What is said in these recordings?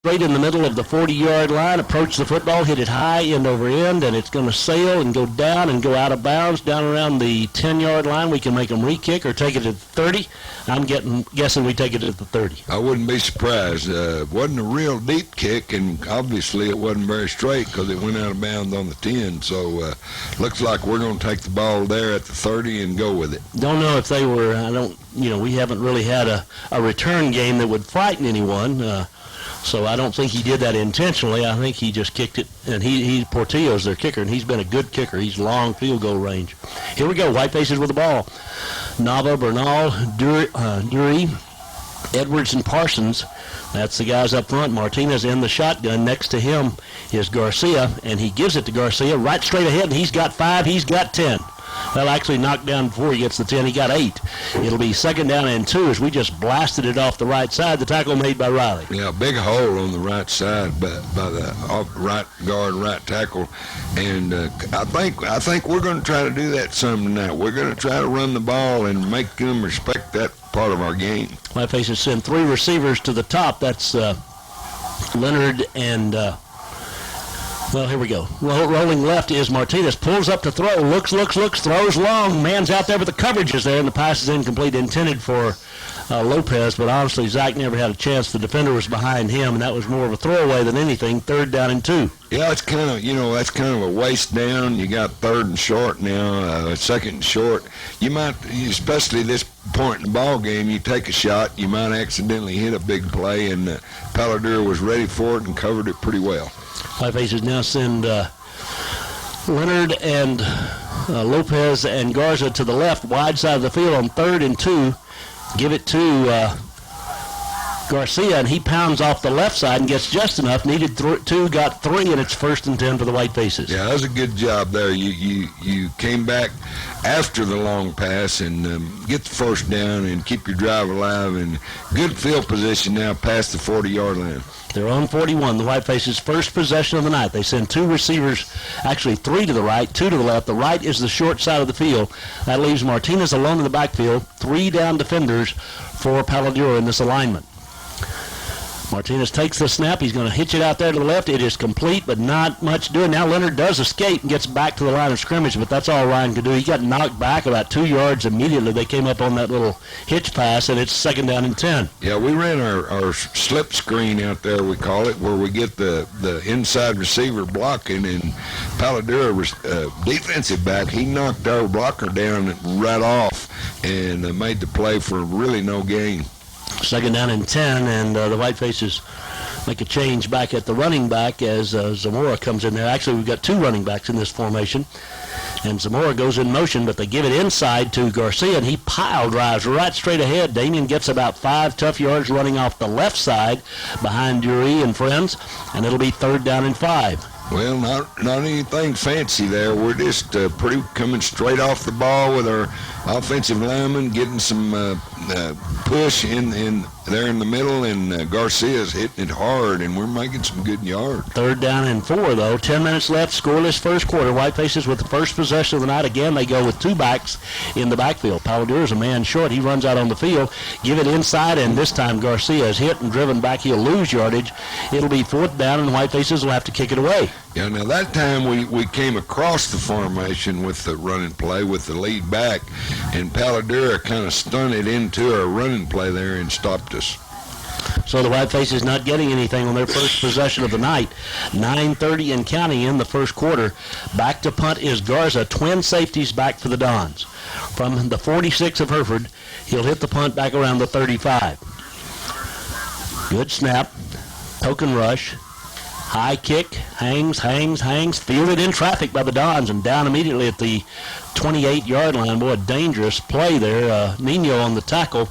Right in the middle of the 40-yard line, approach the football, hit it high, end over end, and it's going to sail and go down and go out of bounds down around the 10-yard line. We can make them re-kick or take it at the 30. I'm guessing we take it at the 30. I wouldn't be surprised. It wasn't a real deep kick, and obviously it wasn't very straight because it went out of bounds on the 10. So looks like we're going to take the ball there at the 30 and go with it. Don't know if they were, we haven't really had a return game that would frighten anyone. So I don't think he did that intentionally. I think he just kicked it, and Portillo's their kicker, and he's been a good kicker. He's long field goal range. Here we go, White Faces with the ball. Nava, Bernal, Dury, Edwards, and Parsons. That's the guys up front. Martinez in the shotgun. Next to him is Garcia, and he gives it to Garcia right straight ahead, and he's got 5, he's got 10. Well, actually knocked down before he gets the 10. He got 8. It'll be 2nd down and 2 as we just blasted it off the right side. The tackle made by Riley. Yeah, big hole on the right side by the right guard, right tackle. And I think we're going to try to do that some tonight. We're going to try to run the ball and make them respect that part of our game. White Faces send 3 receivers to the top. That's Leonard and... Well, here we go. Rolling left is Martinez. Pulls up to throw. Looks, throws long. Man's out there, but the coverage is there, and the pass is incomplete, intended for Lopez. But honestly, Zach never had a chance. The defender was behind him, and that was more of a throwaway than anything. 3rd down and 2. Yeah, it's kind of, that's kind of a waist down. You got 3rd and short now, 2nd and short. You might, especially this point in the ball game, you take a shot, you might accidentally hit a big play, and Palo was ready for it and covered it pretty well. White Faces now send Leonard and Lopez and Garza to the left, wide side of the field on 3rd and 2. Give it to Garcia, and he pounds off the left side and gets just enough. Needed 2, got 3, and it's 1st and 10 for the White Faces. Yeah, that was a good job there. You came back after the long pass and get the 1st down and keep your drive alive, and good field position now past the 40-yard line. They're on 41, the White Faces' first possession of the night. They send 2 receivers, actually 3 to the right, 2 to the left. The right is the short side of the field. That leaves Martinez alone in the backfield. 3 down defenders for Palo Duro in this alignment. Martinez takes the snap. He's going to hitch it out there to the left. It is complete, but not much doing. Now Leonard does escape and gets back to the line of scrimmage, but that's all Ryan could do. He got knocked back about 2 yards immediately. They came up on that little hitch pass, and it's 2nd down and 10. Yeah, we ran our slip screen out there, we call it, where we get the inside receiver blocking, and Palo Duro was defensive back. He knocked our blocker down right off and made the play for really no gain. 2nd down and 10, and the White Faces make a change back at the running back as Zamora comes in there. Actually, we've got 2 running backs in this formation, and Zamora goes in motion, but they give it inside to Garcia, and he pile drives right straight ahead. Damien gets about 5 tough yards running off the left side behind Dury and friends, and it'll be 3rd down and 5. Well, not anything fancy there. We're just pretty coming straight off the ball with our offensive lineman, getting some push in there in the middle, and Garcia's hitting it hard, and we're making some good yards. 3rd down and 4, though. 10 minutes left, scoreless first quarter. White Faces with the first possession of the night. Again, they go with 2 backs in the backfield. Palo Duro's a man short. He runs out on the field, give it inside, and this time Garcia is hit and driven back. He'll lose yardage. It'll be 4th down, and the White Faces will have to kick it away. Yeah, now that time we came across the formation with the running play with the lead back, and Palo Duro kind of stunted into our running play there and stopped us. So the White Faces not getting anything on their first possession of the night. 9:30 and counting in the first quarter. Back to punt is Garza. Twin safeties back for the Dons. From the 46 of Hereford, he'll hit the punt back around the 35. Good snap. Token rush. High kick, hangs, fielded in traffic by the Dons and down immediately at the 28-yard line. Boy, a dangerous play there. Nino on the tackle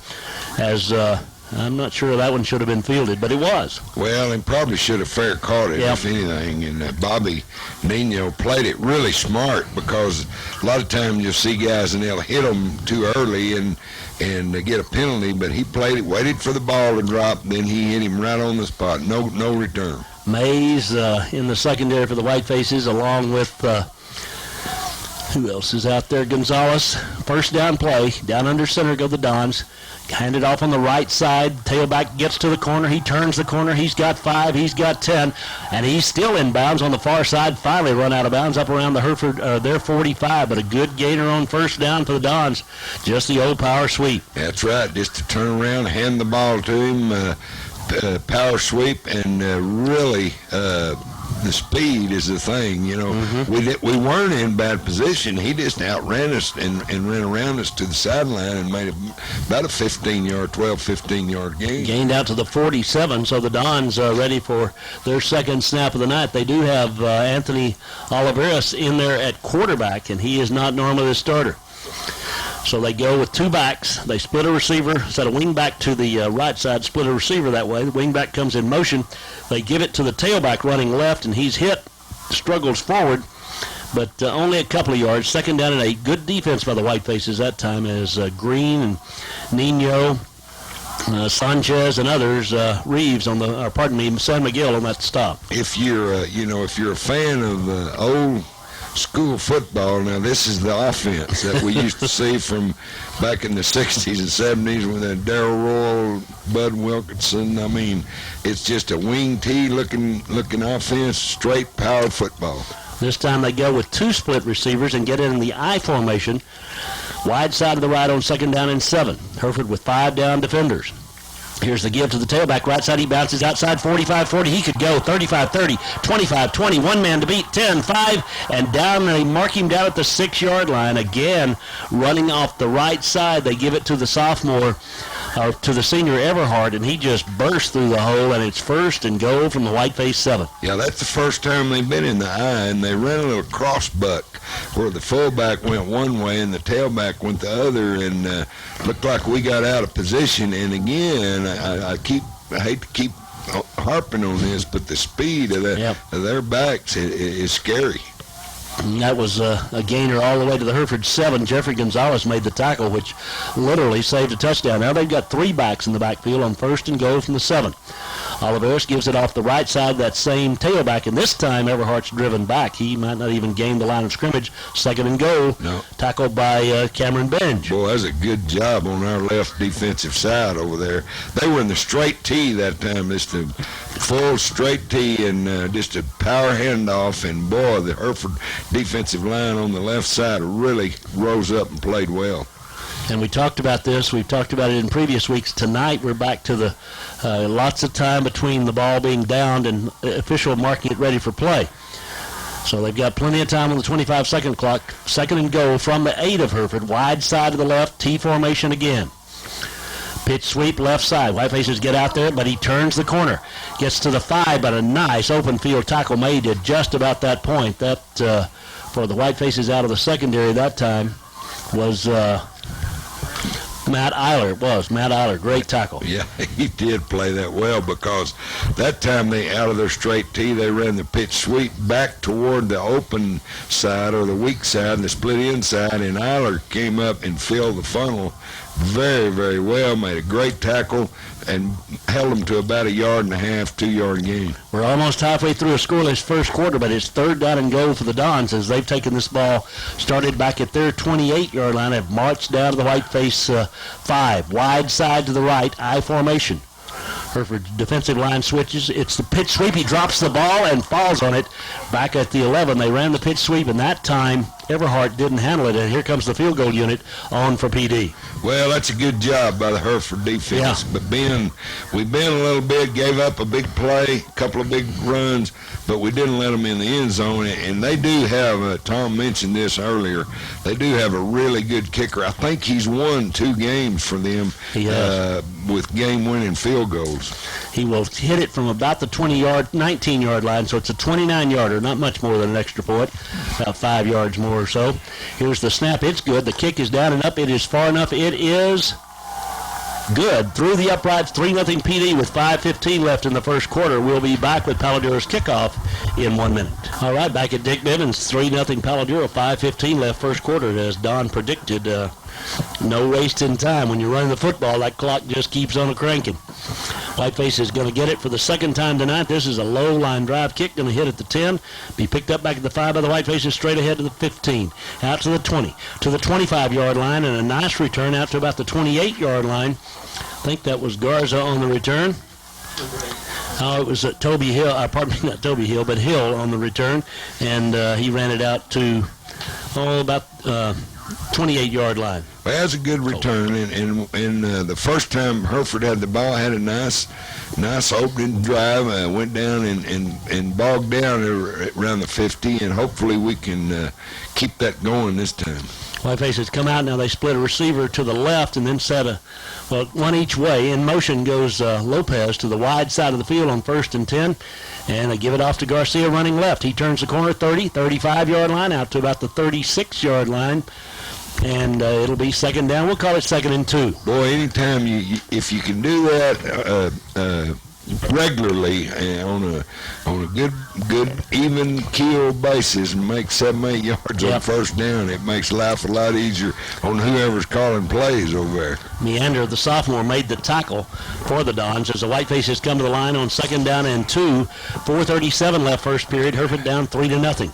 as I'm not sure that one should have been fielded, but it was. Well, and probably should have fair caught it, yep, if anything. And Bobby Nino played it really smart because a lot of times you'll see guys and they'll hit them too early and they get a penalty, but he played it, waited for the ball to drop, then he hit him right on the spot. No return. Mays in the secondary for the White Faces, along with who else is out there? Gonzalez. First down play. Down under center go the Dons. Hand it off on the right side. Tailback gets to the corner. He turns the corner. He's got 5. He's got 10. And he's still in bounds on the far side. Finally run out of bounds up around the Hereford, their 45. But a good gainer on first down for the Dons. Just the old power sweep. That's right. Just to turn around, hand the ball to him, power sweep, and really the speed is the thing. You know, we weren't in bad position. He just outran us and ran around us to the sideline and made about a 15-yard gain. Gained out to the 47, so the Dons are ready for their second snap of the night. They do have Anthony Oliveras in there at quarterback, and he is not normally the starter. So they go with 2 backs. They split a receiver, set a wing back to the right side, split a receiver that way. The wing back comes in motion. They give it to the tailback running left, and he's hit, struggles forward, but only a couple of yards. Second down and 8. Good defense by the Whitefaces that time as Green and Nino, Sanchez and others, Reeves on the, San Miguel on that stop. If you're a fan of old school football, now this is the offense that we used to see from back in the 60s and 70s with Darrell Royal, Bud Wilkinson. I mean, it's just a wing T looking offense, straight power football. This time they go with 2 split receivers and get in the I formation. Wide side of the right on second down and 7. Hereford with 5 down defenders. Here's the give to the tailback. Right side, he bounces outside 45-40. He could go 35-30, 25-20. One man to beat, 10-5. And down, they mark him down at the 6-yard line. Again, running off the right side. They give it to the sophomore, to the senior Everhart, and he just burst through the hole, and it's first and goal from the Whiteface 7. Yeah, that's the first time they've been in the I, and they ran a little cross buck where the fullback went one way and the tailback went the other, and looked like we got out of position. And again, I hate to keep harping on this, but the speed of their backs is scary. And that was a gainer all the way to the Hereford 7. Jeffrey Gonzalez made the tackle, which literally saved a touchdown. Now they've got 3 backs in the backfield on first and goal from the 7. Oliveras gives it off the right side, that same tailback, and this time Everhart's driven back. He might not even gain the line of scrimmage. Second and goal, tackled by Cameron Benj. Boy, that's a good job on our left defensive side over there. They were in the straight T that time, just a full straight T and just a power handoff, and boy, the Hereford defensive line on the left side really rose up and played well. And we talked about this. We've talked about it in previous weeks. Tonight we're back to the lots of time between the ball being downed and official marking it ready for play. So they've got plenty of time on the 25-second clock. Second and goal from the 8 of Hereford. Wide side to the left, T formation again. Pitch sweep left side. Whitefaces get out there, but he turns the corner. Gets to the 5, but a nice open field tackle made at just about that point. That, for the Whitefaces out of the secondary that time, was Matt Eiler. Matt Eiler. Great tackle. Yeah, he did play that well, because that time they, out of their straight T, they ran the pitch sweep back toward the open side or the weak side, the split inside, and Eiler came up and filled the funnel very, very well, made a great tackle, and held them to about 1.5 yard, 2-yard gain. We're almost halfway through a scoreless first quarter, but it's third down and goal for the Dons as they've taken this ball, started back at their 28-yard line, have marched down to the Whiteface 5. Wide side to the right, I formation. Hereford's defensive line switches. It's the pitch sweep. He drops the ball and falls on it. Back at the 11, they ran the pitch sweep, and that time Everhart didn't handle it, and here comes the field goal unit on for PD. Well, that's a good job by the Hereford defense. Yeah. But we bent a little bit, gave up a big play, a couple of big runs, but we didn't let them in the end zone. And they do have, Tom mentioned this earlier, they do have a really good kicker. I think he's won 2 games for them with game-winning field goals. He will hit it from about the 19-yard line, so it's a 29-yarder, not much more than an extra point, about 5 yards more or so. Here's the snap. It's good. The kick is down and up. It is far enough. It is good. Through the uprights, 3-0 PD with 5:15 left in the first quarter. We'll be back with Palo Duro's kickoff in 1 minute. All right, back at Dick Bivens, 3-0 Palo Duro, 5:15 left first quarter. As Don predicted, no wasting time. When you're running the football, that clock just keeps on a cranking. Whiteface is going to get it for the second time tonight. This is a low line drive kick, going to hit at the 10, be picked up back at the 5 by the Whitefaces, straight ahead to the 15, out to the 20, to the 25-yard line, and a nice return out to about the 28-yard line. I think that was Garza on the return. Oh, it was Toby Hill, pardon me, not Toby Hill, but Hill on the return, and he ran it out to, about 28-yard line. Well, that's a good return, and the first time Hereford had the ball, had a nice opening drive, went down and bogged down around the 50, and hopefully we can keep that going this time. Whitefaces come out now. They split a receiver to the left and then set one each way. In motion goes Lopez to the wide side of the field on 1st and 10, and they give it off to Garcia running left. He turns the corner, 30, 35-yard line out to about the 36-yard line, and it'll be second down. We'll call it 2nd and 2. Boy, anytime if you can do that regularly on a good even keel basis and make 7-8 yards on first down, it makes life a lot easier on whoever's calling plays over there. Meander, the sophomore, made the tackle for the Dons as the Whitefaces come to the line on 2nd down and 2. 4:37 left first period. Hereford down 3-0.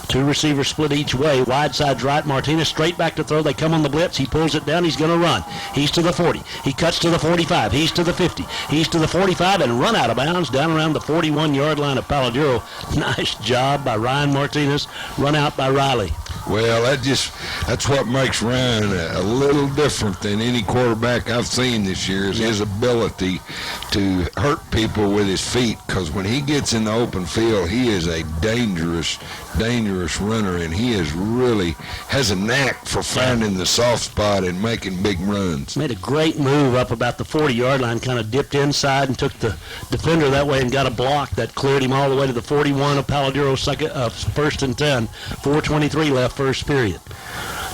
Two receivers split each way. Wide side's right. Martinez straight back to throw. They come on the blitz. He pulls it down. He's going to run. He's to the 40. He cuts to the 45. He's to the 50. He's to the 45 and run out of bounds down around the 41-yard line of Palo. Nice job by Ryan Martinez. Run out by Riley. Well, that's what makes Ryan a little different than any quarterback I've seen this year, is his ability to hurt people with his feet, because when he gets in the open field, he is a dangerous runner, and he has a knack for finding the soft spot and making big runs. Made a great move up about the 40-yard line, kind of dipped inside and took the defender that way and got a block that cleared him all the way to the 41 of Palo. 1st and 10. 4:23 left first period.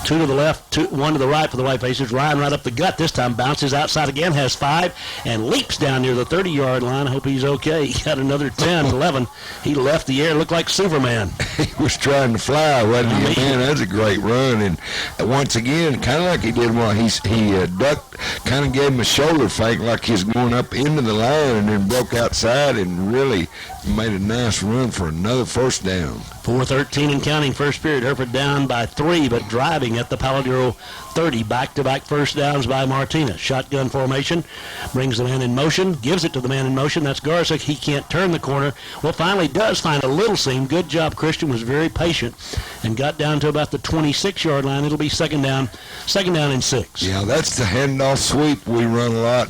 2 to the left, 1 to the right for the Whitefaces. Ryan right up the gut. This time bounces outside again, has 5, and leaps down near the 30-yard line. I hope he's okay. He got another 10, 11. He left the air, looked like Superman. He was trying to fly, wasn't he? Man, that's a great run. And once again, kind of like he did while he ducked, kind of gave him a shoulder fake like he was going up into the line, and then broke outside and really made a nice run for another first down. 4:13 and counting first period. Hereford down by 3, but driving at the Palo Duro 30. Back-to-back first downs by Martinez. Shotgun formation. Brings the man in motion. Gives it to the man in motion. That's Garza. He can't turn the corner. Well, finally does find a little seam. Good job. Christian was very patient and got down to about the 26-yard line. It'll be second down and 6. Yeah, that's the handoff sweep we run a lot.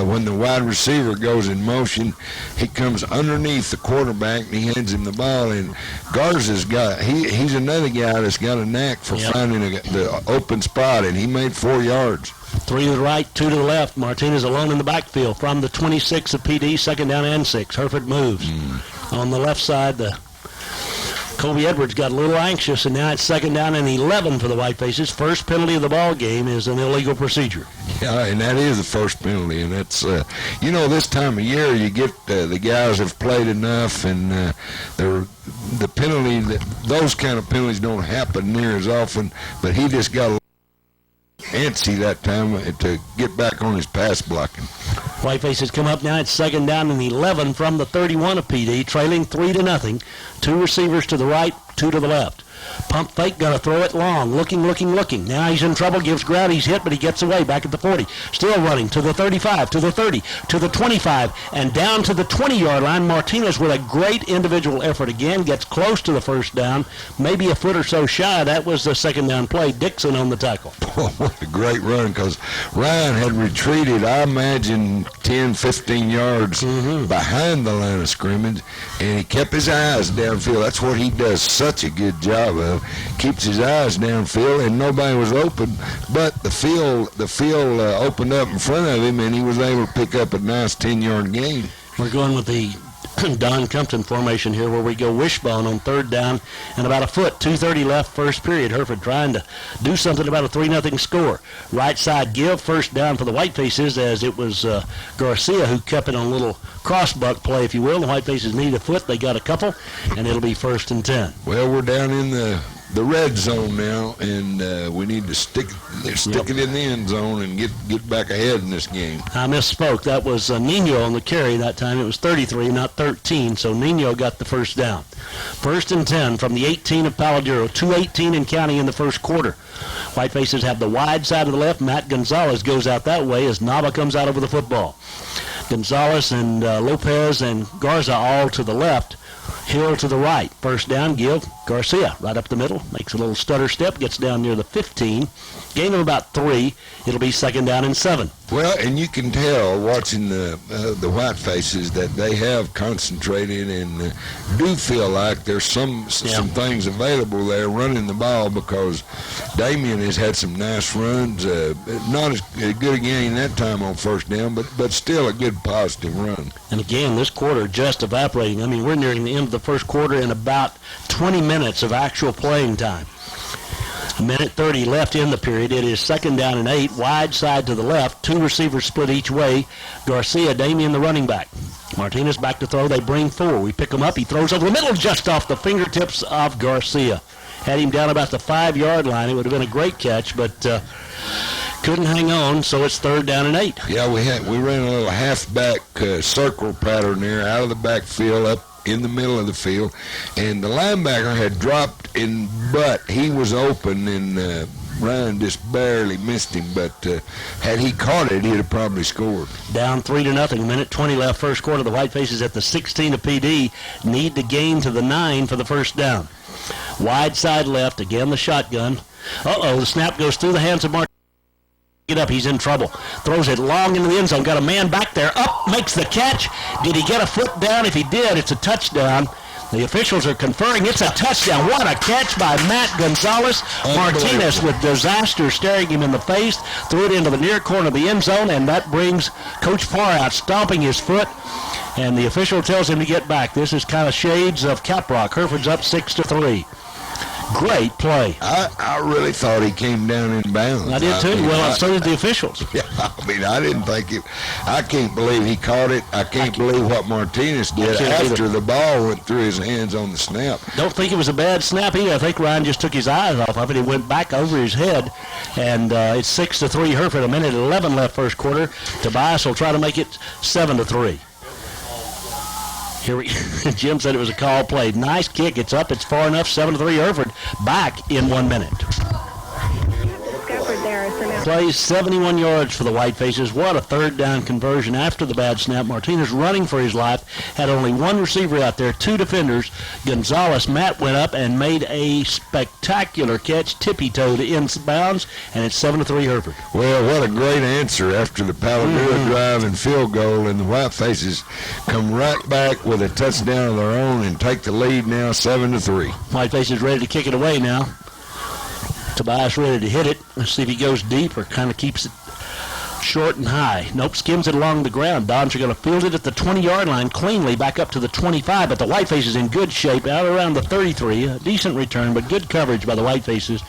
When the wide receiver goes in motion, he comes underneath the quarterback and he hands him the ball. And Garza's he's another guy that's got a knack for finding the open spot, and he made 4 yards. 3 to the right, 2 to the left. Martinez alone in the backfield from the 26 of PD, second down and 6. Hereford moves. On the left side, Kobe Edwards got a little anxious, and now it's second down and 11 for the Whitefaces. First penalty of the ball game is an illegal procedure. Yeah, and that is the first penalty, and that's this time of year you get the guys have played enough, and the penalty, those kind of penalties don't happen near as often, but he just got a antsy that time to get back on his pass blocking. Whitefaces come up now. It's second down and 11 from the 31 of PD, trailing 3-0. 2 receivers to the right, 2 to the left. Pump fake, going to throw it long. Looking. Now he's in trouble, gives ground, he's hit, but he gets away back at the 40. Still running to the 35, to the 30, to the 25, and down to the 20-yard line. Martinez with a great individual effort again, gets close to the first down, maybe a foot or so shy. That was the second down play. Dixon on the tackle. Oh, what a great run, because Ryan had retreated, I imagine, 10, 15 yards behind the line of scrimmage, and he kept his eyes downfield. That's what he does such a good job of. Keeps his eyes downfield, and nobody was open, but the field opened up in front of him, and he was able to pick up a nice 10-yard gain. We're going with the Don Compton formation here, where we go wishbone on third down and about a foot. 2:30 left first period. Hereford trying to do something about a 3-0 score. Right side give, first down for the Whitefaces, as it was Garcia who kept it on a little crossbuck play, if you will. The Whitefaces need a foot. They got a couple, and it'll be 1st and 10. Well, we're down in the the red zone now, and we need to stick it in the end zone and get back ahead in this game. I misspoke. That was Nino on the carry that time. It was 33, not 13, so Nino got the first down. 1st and 10 from the 18 of Palo Duro, 2:18 and counting in the first quarter. Whitefaces have the wide side of the left. Matt Gonzalez goes out that way as Nava comes out over the football. Gonzalez and Lopez and Garza all to the left. Hill to the right. First down, give Garcia right up the middle. Makes a little stutter step, gets down near the 15. Gain of about 3. It'll be 2nd down and 7. Well, and you can tell watching the white faces that they have concentrated and do feel like there's some things available there running the ball, because Damien has had some nice runs. Not as good a game that time on first down, but still a good positive run. And again, this quarter just evaporating. I mean, we're nearing the end of the first quarter in about 20 minutes of actual playing time. 1:30 left in the period. It is 2nd down and 8, wide side to the left. 2 receivers split each way. Garcia, Damien, the running back. Martinez back to throw. They bring 4. We pick him up. He throws over the middle just off the fingertips of Garcia. Had him down about the 5-yard line. It would have been a great catch, but couldn't hang on, so it's 3rd down and 8. Yeah, we ran a little halfback circle pattern there out of the backfield up in the middle of the field, and the linebacker had dropped in, but he was open, and Ryan just barely missed him, but had he caught it, he'd have probably scored. Down 3-0, 1:20 left first quarter. The Whitefaces at the 16 of PD need to gain to the 9 for the first down. Wide side left, again the shotgun. The snap goes through the hands of Martinez. Get up, he's in trouble. Throws it long into the end zone. Got a man back there. Up, makes the catch. Did he get a foot down? If he did, it's a touchdown. The officials are conferring. It's a touchdown. What a catch by Matt Gonzalez. Martinez with disaster staring him in the face. Threw it into the near corner of the end zone, and that brings Coach Parr out stomping his foot. And the official tells him to get back. This is kind of shades of Caprock. Hereford's up 6-3. Great play. I really thought he came down in bounds. I did too. Well, so did the officials. Yeah, I mean, I didn't think it. I can't believe he caught it. I can't believe what Martinez did after the ball went through his hands on the snap. Don't think it was a bad snap either. I think Ryan just took his eyes off of it. He went back over his head, and it's 6-3 Hereford. 1:11 left first quarter. Tobias will try to make it 7-3. Jim said it was a call play. Nice kick. It's up. It's far enough. 7-3 Hereford. Back in 1 minute. Plays 71 yards for the Whitefaces. What a 3rd down conversion after the bad snap. Martinez running for his life. Had only 1 receiver out there, 2 defenders. Gonzalez, Matt went up and made a spectacular catch, tippy-toed inbounds, and it's 7-3 Hereford. Well, what a great answer after the Palo Duro drive and field goal, and the Whitefaces come right back with a touchdown of their own and take the lead now 7-3. Whitefaces ready to kick it away now. Tobias ready to hit it. Let's see if he goes deep or kind of keeps it short and high. Nope, skims it along the ground. Dons are going to field it at the 20-yard line cleanly back up to the 25, but the Whitefaces in good shape out around the 33. A decent return, but good coverage by the Whitefaces.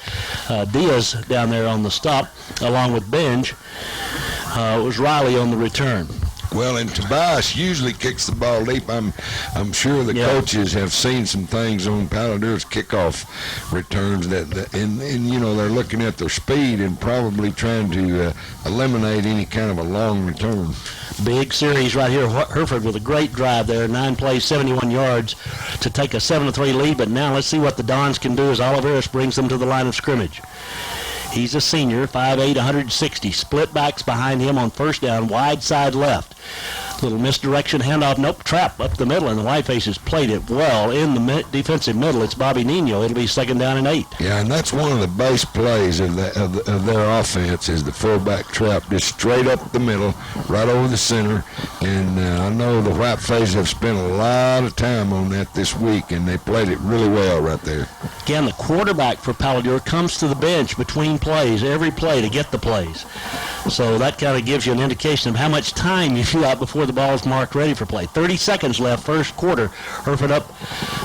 Diaz down there on the stop along with Benj. It was Riley on the return. Well, and Tobias usually kicks the ball deep. I'm sure the coaches have seen some things on Palo Duro's kickoff returns and you know, they're looking at their speed and probably trying to eliminate any kind of a long return. Big series right here. Hereford with a great drive there. 9 plays, 71 yards to take a 7-3 lead. But now let's see what the Dons can do as Oliveris brings them to the line of scrimmage. He's a senior, 5'8", 160. Split backs behind him on first down, wide side left. Little misdirection, handoff, nope, trap up the middle, and the Whitefaces played it well in the defensive middle. It's Bobby Nino. It'll be 2nd down and 8. Yeah, and that's one of the base plays of their offense is the fullback trap, just straight up the middle, right over the center. And I know the Whitefaces have spent a lot of time on that this week, and they played it really well right there. Again, the quarterback for Palo Duro comes to the bench between plays, every play to get the plays. So that kind of gives you an indication of how much time you got before the ball is marked ready for play. 30 seconds left, first quarter. Hereford up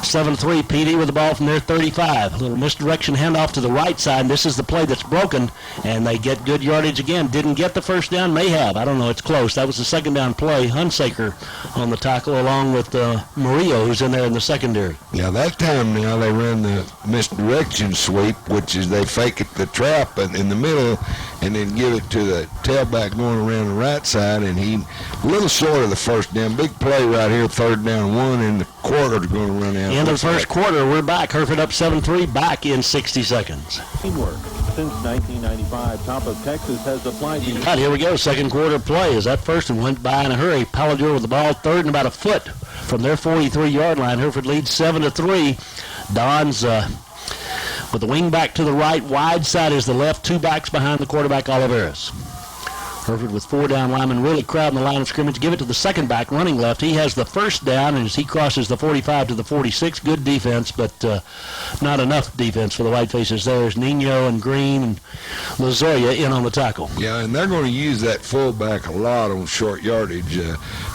7-3. PD with the ball from their 35. A little misdirection handoff to the right side. This is the play that's broken, and they get good yardage again. Didn't get the first down, may have. I don't know. It's close. That was the second down play. Hunsaker on the tackle along with Murillo, who's in there in the secondary. Yeah, that time now they run the misdirection sweep, which is they fake it the trap in the middle and then give it to the tailback going around the right side, and he a little short of the first down. Big play right here, third down 1, and the quarter's going to run out. End of the first quarter, we're back. Hereford up 7-3, back in 60 seconds. Teamwork. Since 1995, Top of Texas has applied the... Right, here we go. Second quarter play. Is that first and went by in a hurry. Palo with the ball, third and about a foot from their 43-yard line. Hereford leads 7-3. Don's with the wing back to the right. Wide side is the left. Two backs behind the quarterback, Oliveras. Hereford with 4 down linemen really crowding the line of scrimmage. Give it to the second back running left. He has the first down as he crosses the 45 to the 46. Good defense, but not enough defense for the Whitefaces. There's Nino and Green and Lazoya in on the tackle. Yeah, and they're going to use that fullback a lot on short yardage.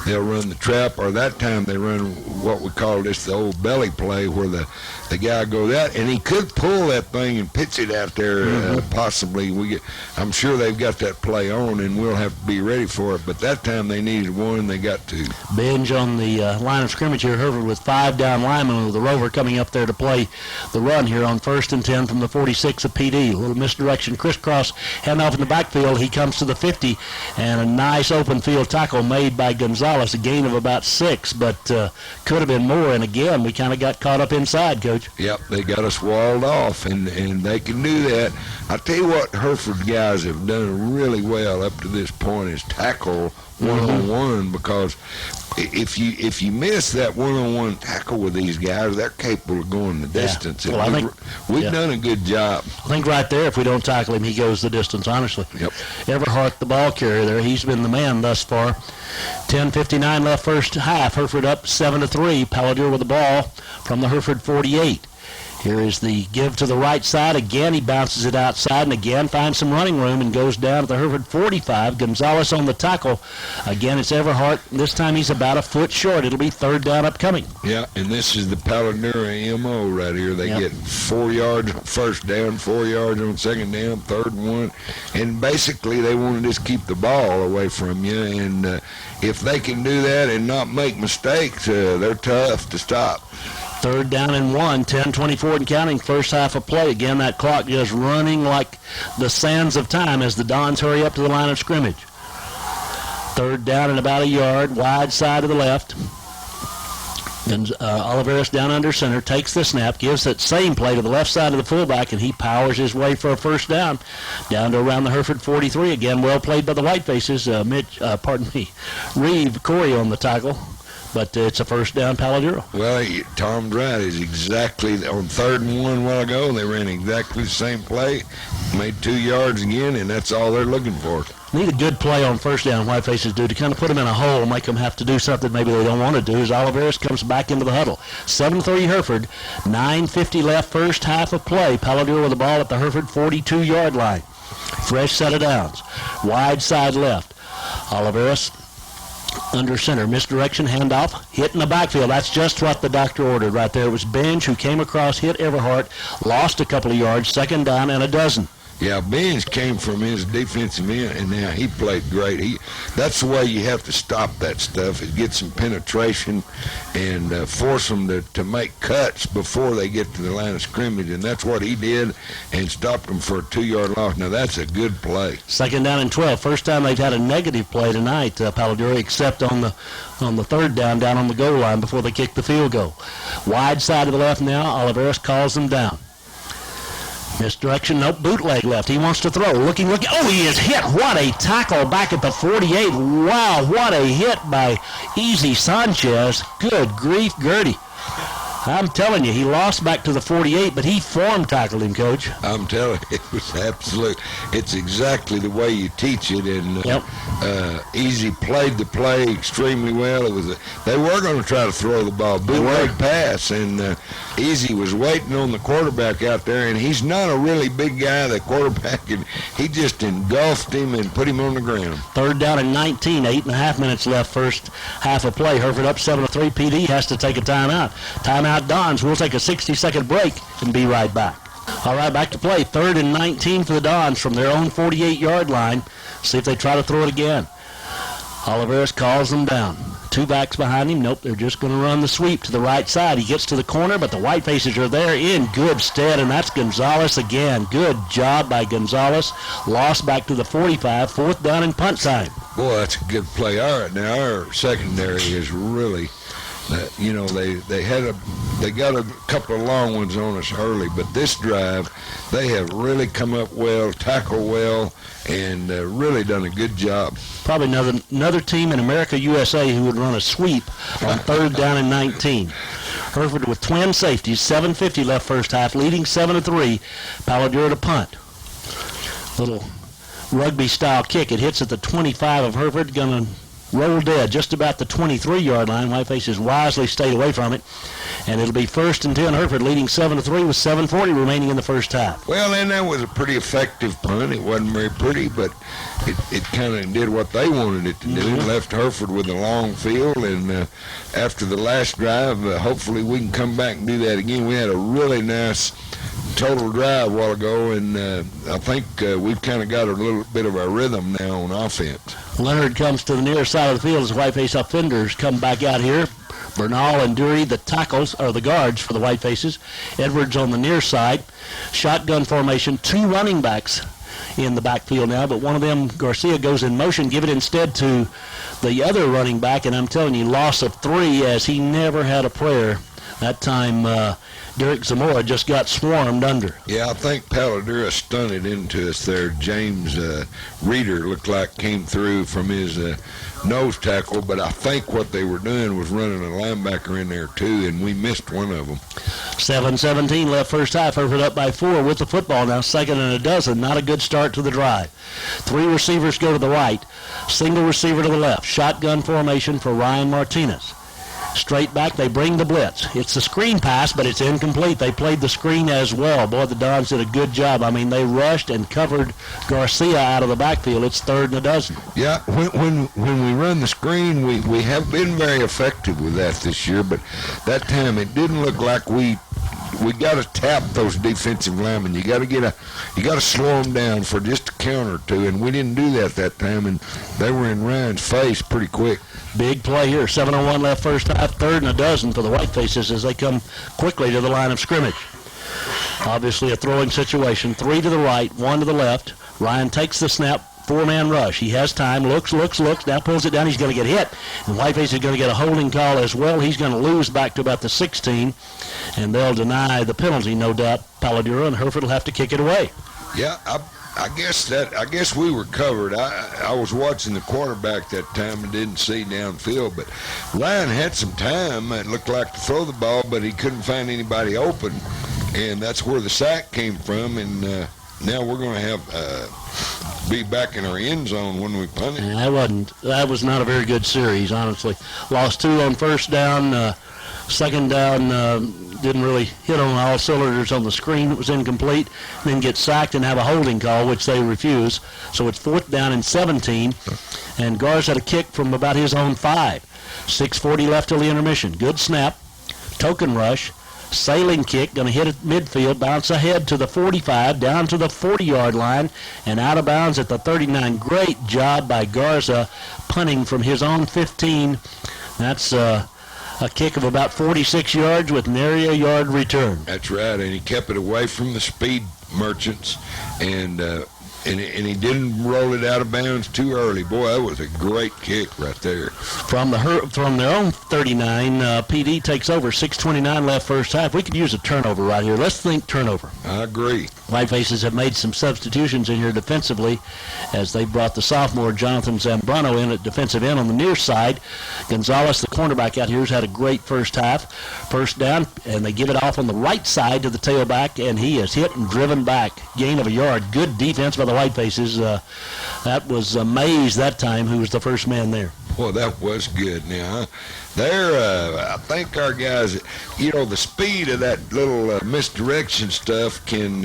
They'll run the trap, or that time they run what we call this the old belly play, where the guy goes out, and he could pull that thing and pitch it out there possibly. I'm sure they've got that play on, and we'll have to be ready for it. But that time they needed one, they got two. Binge on the line of scrimmage here. Hereford with 5 down linemen with the Rover coming up there to play the run here on 1st and 10 from the 46 of PD. A little misdirection, crisscross, handoff in the backfield. He comes to the 50, and a nice open field tackle made by Gonzalez, a gain of about 6, but could have been more. And again, we kind of got caught up inside, Coach. Yep, they got us walled off, and they can do that. I tell you what, Hereford guys have done really well up to this point is tackle one-on-one, because if you miss that one-on-one tackle with these guys, they're capable of going the distance. Well, I think we've done a good job. I think right there, if we don't tackle him, he goes the distance, honestly. Yep. Everhart, the ball carrier there, he's been the man thus far. 10:59 left first half. Hereford up 7-3. Palo with the ball from the Hereford 48. Here is the give to the right side. Again, he bounces it outside and again finds some running room and goes down to the Hereford 45. Gonzalez on the tackle. Again, it's Everhart. This time he's about a foot short. It'll be third down upcoming. Yeah, and this is the Palo MO right here. They get 4 yards on first down, 4 yards on second down, third and 1. And basically they want to just keep the ball away from you. And if they can do that and not make mistakes, they're tough to stop. Third down and 1, 10:24 and counting, first half of play. Again, that clock just running like the sands of time as the Dons hurry up to the line of scrimmage. Third down and about a yard, wide side of the left. And Oliveras down under center, takes the snap, gives that same play to the left side of the fullback, and he powers his way for a first down to around the Hereford 43. Again, well played by the Whitefaces. Reeve Corey on the tackle. But it's a first down, Palo. Well, Tom's right. Is exactly on 3rd and 1 a while ago. They ran exactly the same play, made 2 yards again, and that's all they're looking for. Need a good play on first down, Whitefaces do, to kind of put them in a hole, make them have to do something maybe they don't want to do, as Oliveras comes back into the huddle. 7-3 Hereford, 9:50 left first half of play. Palo with the ball at the Hereford 42-yard line. Fresh set of downs. Wide side left. Oliveras under center, misdirection, handoff, hit in the backfield. That's just what the doctor ordered right there. It was Benj who came across, hit Everhart, lost a couple of yards, second down and a dozen. Yeah, Benj came from his defensive end, and now he played great. That's the way you have to stop that stuff, is get some penetration and force them to make cuts before they get to the line of scrimmage, and that's what he did and stopped them for a 2-yard loss. Now, that's a good play. Second down and 12. First time they've had a negative play tonight, Palo Duro, except on the third down on the goal line before they kick the field goal. Wide side of the left now. Oliveras calls them down. Misdirection, nope, bootleg left. He wants to throw. Looking. Oh, he is hit. What a tackle back at the 48. Wow, what a hit by Easy Sanchez. Good grief, Gertie. I'm telling you, he lost back to the 48, but he form tackled him, Coach. I'm telling you, it was absolute. It's exactly the way you teach it. And Easy played the play extremely well. They were going to try to throw the ball, bootleg pass, and Easy was waiting on the quarterback out there, and he's not a really big guy, the quarterback, and he just engulfed him and put him on the ground. 3rd down and 19, 8.5 minutes left, first half of play. Hereford up 7-3. PD has to take a timeout. Timeout Dons. We'll take a 60-second break and be right back. All right, back to play. 3rd and 19 for the Dons from their own 48-yard line. See if they try to throw it again. Oliveras calls them down. 2 backs behind him. Nope, they're just going to run the sweep to the right side. He gets to the corner, but the White Faces are there in good stead, and that's Gonzalez again. Good job by Gonzalez. Lost back to the 45. 4th down and punt time. Boy, that's a good play. All right, now our secondary is really, they got a couple of long ones on us early, but this drive, they have really come up well, tackled well, and really done a good job. Probably another team in America USA who would run a sweep on 3rd down and 19. Hereford with twin safeties, 7:50 left first half, leading 7-3. Palo Duro to punt. Little rugby-style kick. It hits at the 25 of Hereford, going to roll dead just about the 23-yard line. White Faces wisely stayed away from it. And it'll be 1st and 10. Hereford leading 7-3 with 7:40 remaining in the first half. Well, and that was a pretty effective punt. It wasn't very pretty, but it kind of did what they wanted it to do. It left Hereford with a long field, and after the last drive, hopefully we can come back and do that again. We had a really nice total drive a while ago, and I think we've kind of got a little bit of our rhythm now on offense. Leonard comes to the near side of the field as Whiteface offenders come back out here. Bernal and Dury, the tackles, or the guards for the White Faces. Edwards on the near side. Shotgun formation, 2 running backs in the backfield now, but one of them, Garcia, goes in motion. Give it instead to the other running back, and I'm telling you, loss of 3 as he never had a prayer. That time, Derek Zamora just got swarmed under. Yeah, I think Palo Duro stunted into us there. James Reeder looked like came through from his nose tackle, but I think what they were doing was running a linebacker in there too, and we missed one of them. 7:17 left first half. Hereford up by 4 with the football now, 2nd and 12. Not a good start to the drive. 3 receivers go to the right, single receiver to the left. Shotgun formation for Ryan Martinez. Straight back, they bring the blitz. It's the screen pass, but it's incomplete. They played the screen as well. Boy, the Dons did a good job. I mean, they rushed and covered Garcia out of the backfield. It's 3rd and 12. Yeah, when we run the screen, we have been very effective with that this year, but that time it didn't look like we got to tap those defensive linemen. You got to slow them down for just a count or 2, and we didn't do that time, and they were in Ryan's face pretty quick. Big play here. 7:01 left first half. 3rd and 12 for the White Faces as they come quickly to the line of scrimmage. Obviously a throwing situation. 3 to the right, 1 to the left. Ryan takes the snap. 4-man rush. He has time. Looks. Now pulls it down. He's going to get hit. And Whiteface is going to get a holding call as well. He's going to lose back to about the 16. And they'll deny the penalty, no doubt. Palo Duro, and Hereford will have to kick it away. Yeah, I guess we were covered. I was watching the quarterback that time and didn't see downfield, but Ryan had some time. It looked like to throw the ball, but he couldn't find anybody open, and that's where the sack came from. And now we're going to have be back in our end zone when we punt it. That was not a very good series, honestly. Lost 2 on first down. Second down, didn't really hit on all cylinders on the screen. It was incomplete. Then get sacked and have a holding call, which they refuse. So it's 4th down and 17. And Gars had a kick from about his own 5. 6:40 left till the intermission. Good snap. Token rush. Sailing kick, going to hit it midfield, bounce ahead to the 45, down to the 40-yard line, and out of bounds at the 39. Great job by Garza, punting from his own 15. That's a kick of about 46 yards with nary a yard return. That's right, and he kept it away from the speed merchants, and he didn't roll it out of bounds too early. Boy, that was a great kick right there. From their own 39, PD takes over. 6:29 left first half. We could use a turnover right here. Let's think turnover. I agree. Whitefaces have made some substitutions in here defensively as they brought the sophomore Jonathan Zambrano in at defensive end on the near side. Gonzalez, the cornerback out here, has had a great first half. First down, and they give it off on the right side to the tailback, and he is hit and driven back. Gain of a yard. Good defense by the Whitefaces. That was Mays that time, who was the first man there. Well, that was good. Now, I think our guys, the speed of that little misdirection stuff can,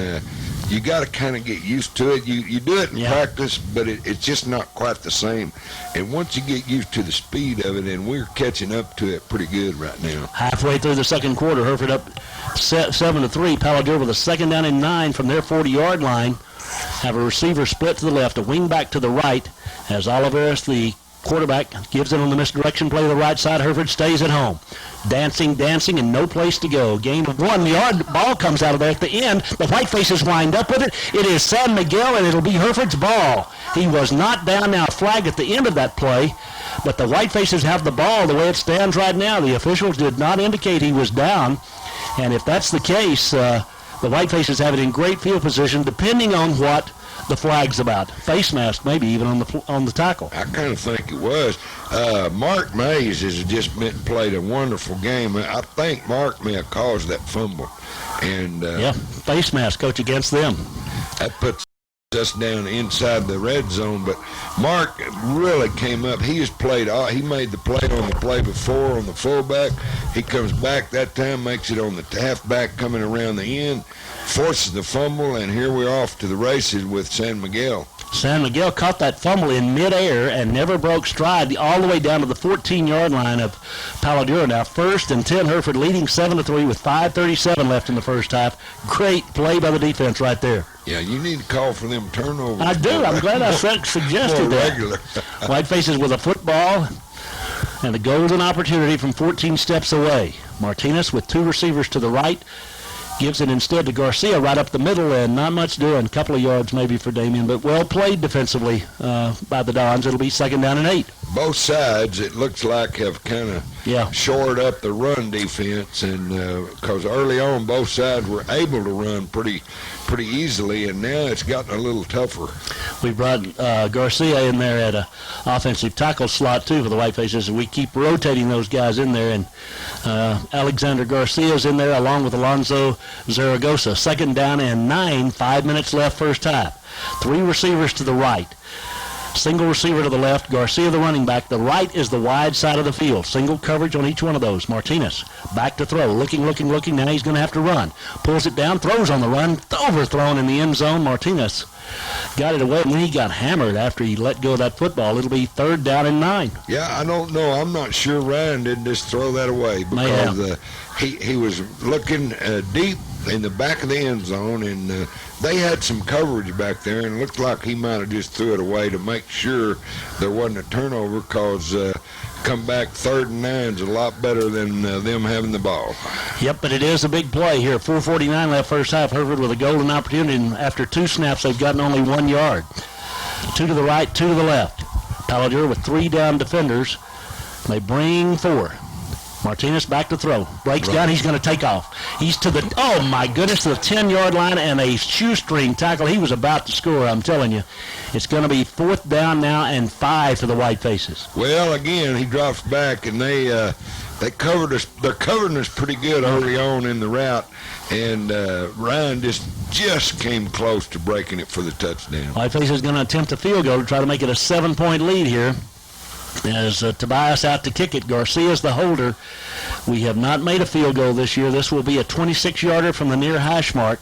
you got to kind of get used to it. You do it in practice, but it's just not quite the same. And once you get used to the speed of it, and we're catching up to it pretty good right now. Halfway through the second quarter, Hereford up 7-3. Palo Duro with a second down and 9 from their 40-yard line. Have a receiver split to the left, a wing back to the right, as Oliveris, the quarterback, gives it on the misdirection play to the right side. Hereford stays at home. Dancing, and no place to go. Gain of 1 yard. Ball comes out of there at the end. The Whitefaces wind up with it. It is San Miguel, and it'll be Hereford's ball. He was not down. Now flag at the end of that play, but the Whitefaces have the ball the way it stands right now. The officials did not indicate he was down, and if that's the case, the Whitefaces have it in great field position, depending on what the flag's about. Face mask, maybe even on the tackle. I kind of think it was. Mark Mays has just played a wonderful game. I think Mark may have caused that fumble. And face mask, coach, against them. That puts us down inside the red zone. But Mark really came up. He he made the play on the play before on the fullback. He comes back that time, makes it on the halfback coming around the end, forces the fumble, and here we're off to the races with San Miguel. San Miguel caught that fumble in midair and never broke stride all the way down to the 14-yard line of Palo Duro. Now 1st and 10, Hereford leading 7-3 with 5:37 left in the first half. Great play by the defense right there. Yeah, you need to call for them turnovers. I do. I'm glad I suggested that. Regular. Whitefaces with a football and a golden opportunity from 14 steps away. Martinez with 2 receivers to the right. Gives it instead to Garcia right up the middle, and not much doing. A couple of yards maybe for Damien, but well played defensively by the Dons. It'll be 2nd down and 8. Both sides, it looks like, have kind of shored up the run defense, and because early on both sides were able to run pretty easily, and now it's gotten a little tougher. We brought Garcia in there at an offensive tackle slot too for the Whitefaces, and we keep rotating those guys in there, and Alexander Garcia's in there along with Alonzo Zaragoza. 2nd down and 9, 5 minutes left first half. 3 receivers to the right. Single receiver to the left, Garcia the running back. The right is the wide side of the field. Single coverage on each one of those. Martinez back to throw. Looking. Now he's going to have to run. Pulls it down, throws on the run. Overthrown in the end zone. Martinez got it away, and then he got hammered after he let go of that football. It'll be 3rd down and 9. Yeah, I don't know. I'm not sure Ryan didn't just throw that away because he was looking deep in the back of the end zone, and they had some coverage back there, and it looked like he might have just threw it away to make sure there wasn't a turnover, because come back 3rd and 9 is a lot better than them having the ball. Yep, but it is a big play here. 4:49 left first half. Hereford with a golden opportunity, and after 2 snaps, they've gotten only 1 yard. 2 to the right, 2 to the left. Palo Duro with 3 down defenders. They bring 4. Martinez back to throw. Breaks down. He's going to take off. He's to the 10-yard line, and a shoestring tackle. He was about to score, I'm telling you. It's going to be 4th down now and 5 for the Whitefaces. Well, again, he drops back, and they covered us. They're covering us pretty good early on in the route, and Ryan just came close to breaking it for the touchdown. Whitefaces is going to attempt a field goal to try to make it a 7-point lead here. As Tobias out to kick it. Garcia's the holder. We have not made a field goal this year. This will be a 26-yarder from the near hash mark,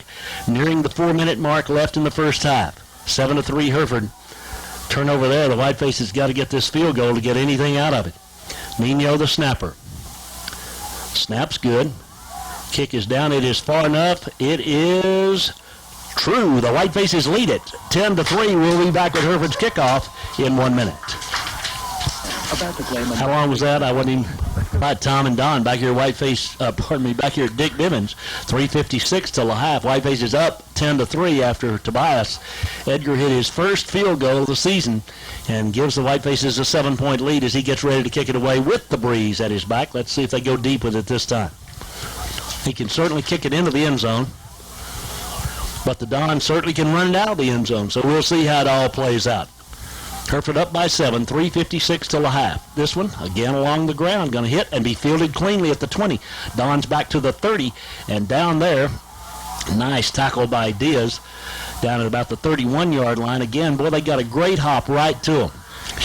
nearing the 4-minute mark left in the first half. 7-3 Hereford. Turnover there. The Whitefaces got to get this field goal to get anything out of it. Nino the snapper. Snap's good. Kick is down. It is far enough. It is true. The Whitefaces lead it. 10-3. We'll be back with Hereford's kickoff in 1 minute. How long was that? I wasn't even by Tom and Don back here. Back here at Dick Bivens. 3:56 till the half. Whiteface is up 10-3 after Tobias. Edgar hit his first field goal of the season and gives the Whitefaces a 7-point lead as he gets ready to kick it away with the breeze at his back. Let's see if they go deep with it this time. He can certainly kick it into the end zone. But the Dons certainly can run it out of the end zone, so we'll see how it all plays out. Hereford up by 7, 3:56 till the half. This one, again along the ground, going to hit and be fielded cleanly at the 20. Dons back to the 30, and down there, nice tackle by Diaz down at about the 31-yard line. Again, boy, they got a great hop right to him.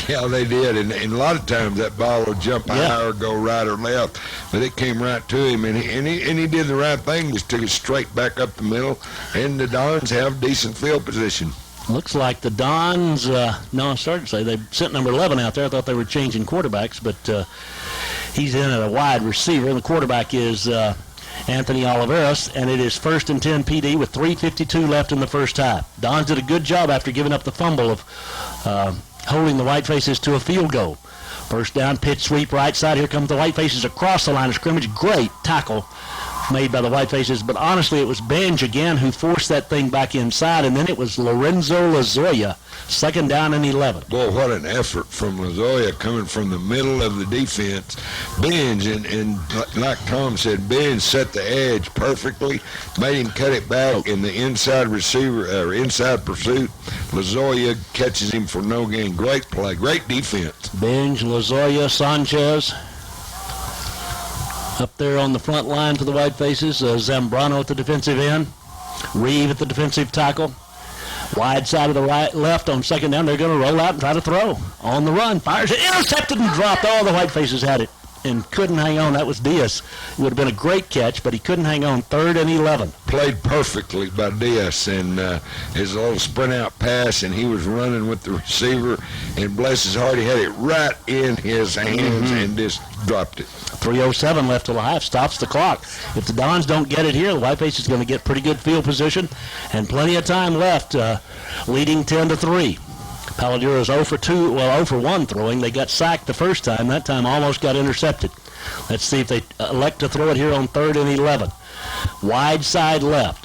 Yeah, they did, and a lot of times that ball would jump high or go right or left, but it came right to him, and he did the right thing, just took it straight back up the middle, and the Dons have decent field position. Looks like the Dons, no, I started to say they sent number 11 out there. I thought they were changing quarterbacks, but he's in at a wide receiver, and the quarterback is Anthony Oliveros, and it is 1st and 10 PD with 3:52 left in the first half. Dons did a good job after giving up the fumble of holding the Whitefaces to a field goal. First down, pitch sweep right side. Here comes the Whitefaces across the line of scrimmage. Great tackle made by the Whitefaces, but honestly it was Benj again who forced that thing back inside, and then it was Lorenzo Lazoya, 2nd down and 11. Boy, what an effort from Lazoya coming from the middle of the defense. Benj, and like Tom said, Benj set the edge perfectly, made him cut it back, and the inside receiver, or inside pursuit, Lazoya catches him for no gain. Great play, great defense. Benj, Lazoya, Sanchez up there on the front line for the Whitefaces. Zambrano at the defensive end. Reeve at the defensive tackle. Wide side of the right, left on 2nd down. They're going to roll out and try to throw. On the run. Fires it. Intercepted and dropped. Oh, the Whitefaces had it and couldn't hang on. That was Diaz. It would have been a great catch, but he couldn't hang on. 3rd and 11. Played perfectly by Diaz, and his little sprint out pass, and he was running with the receiver, and bless his heart, he had it right in his hands and just dropped it. 3:07 left till the half. Stops the clock. If the Dons don't get it here, the Whiteface is going to get pretty good field position and plenty of time left, leading 10-3. Palo Duro's 0 for 2, well, 0 for 1 throwing. They got sacked the first time. That time almost got intercepted. Let's see if they elect to throw it here on 3rd and 11. Wide side left.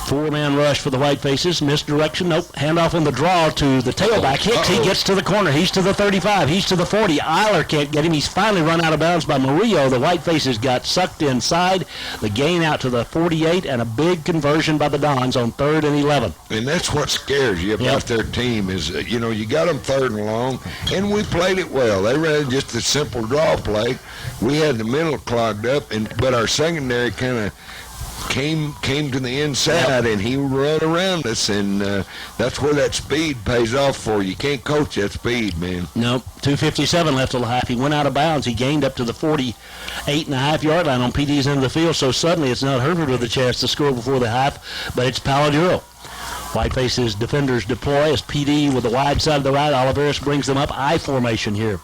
4-man rush for the Whitefaces. Misdirection. Nope. Handoff on the draw to the tailback. Hicks. He gets to the corner. He's to the 35. He's to the 40. Eiler can't get him. He's finally run out of bounds by Murillo. The Whitefaces got sucked inside. The gain out to the 48, and a big conversion by the Dons on 3rd and 11. And that's what scares you about their team is, you got them 3rd and long, and we played it well. They ran just a simple draw play. We had the middle clogged up, but our secondary kind of came to the inside, and he run around us, and that's where that speed pays off for you. You can't coach that speed, man. Nope. 2:57 left till the half. He went out of bounds. He gained up to the 48.5-yard line on PD's end of the field, so suddenly it's not Hereford with a chance to score before the half, but it's Palo Duro. Whiteface's defenders deploy as PD with the wide side of the right. Oliveros brings them up I formation here.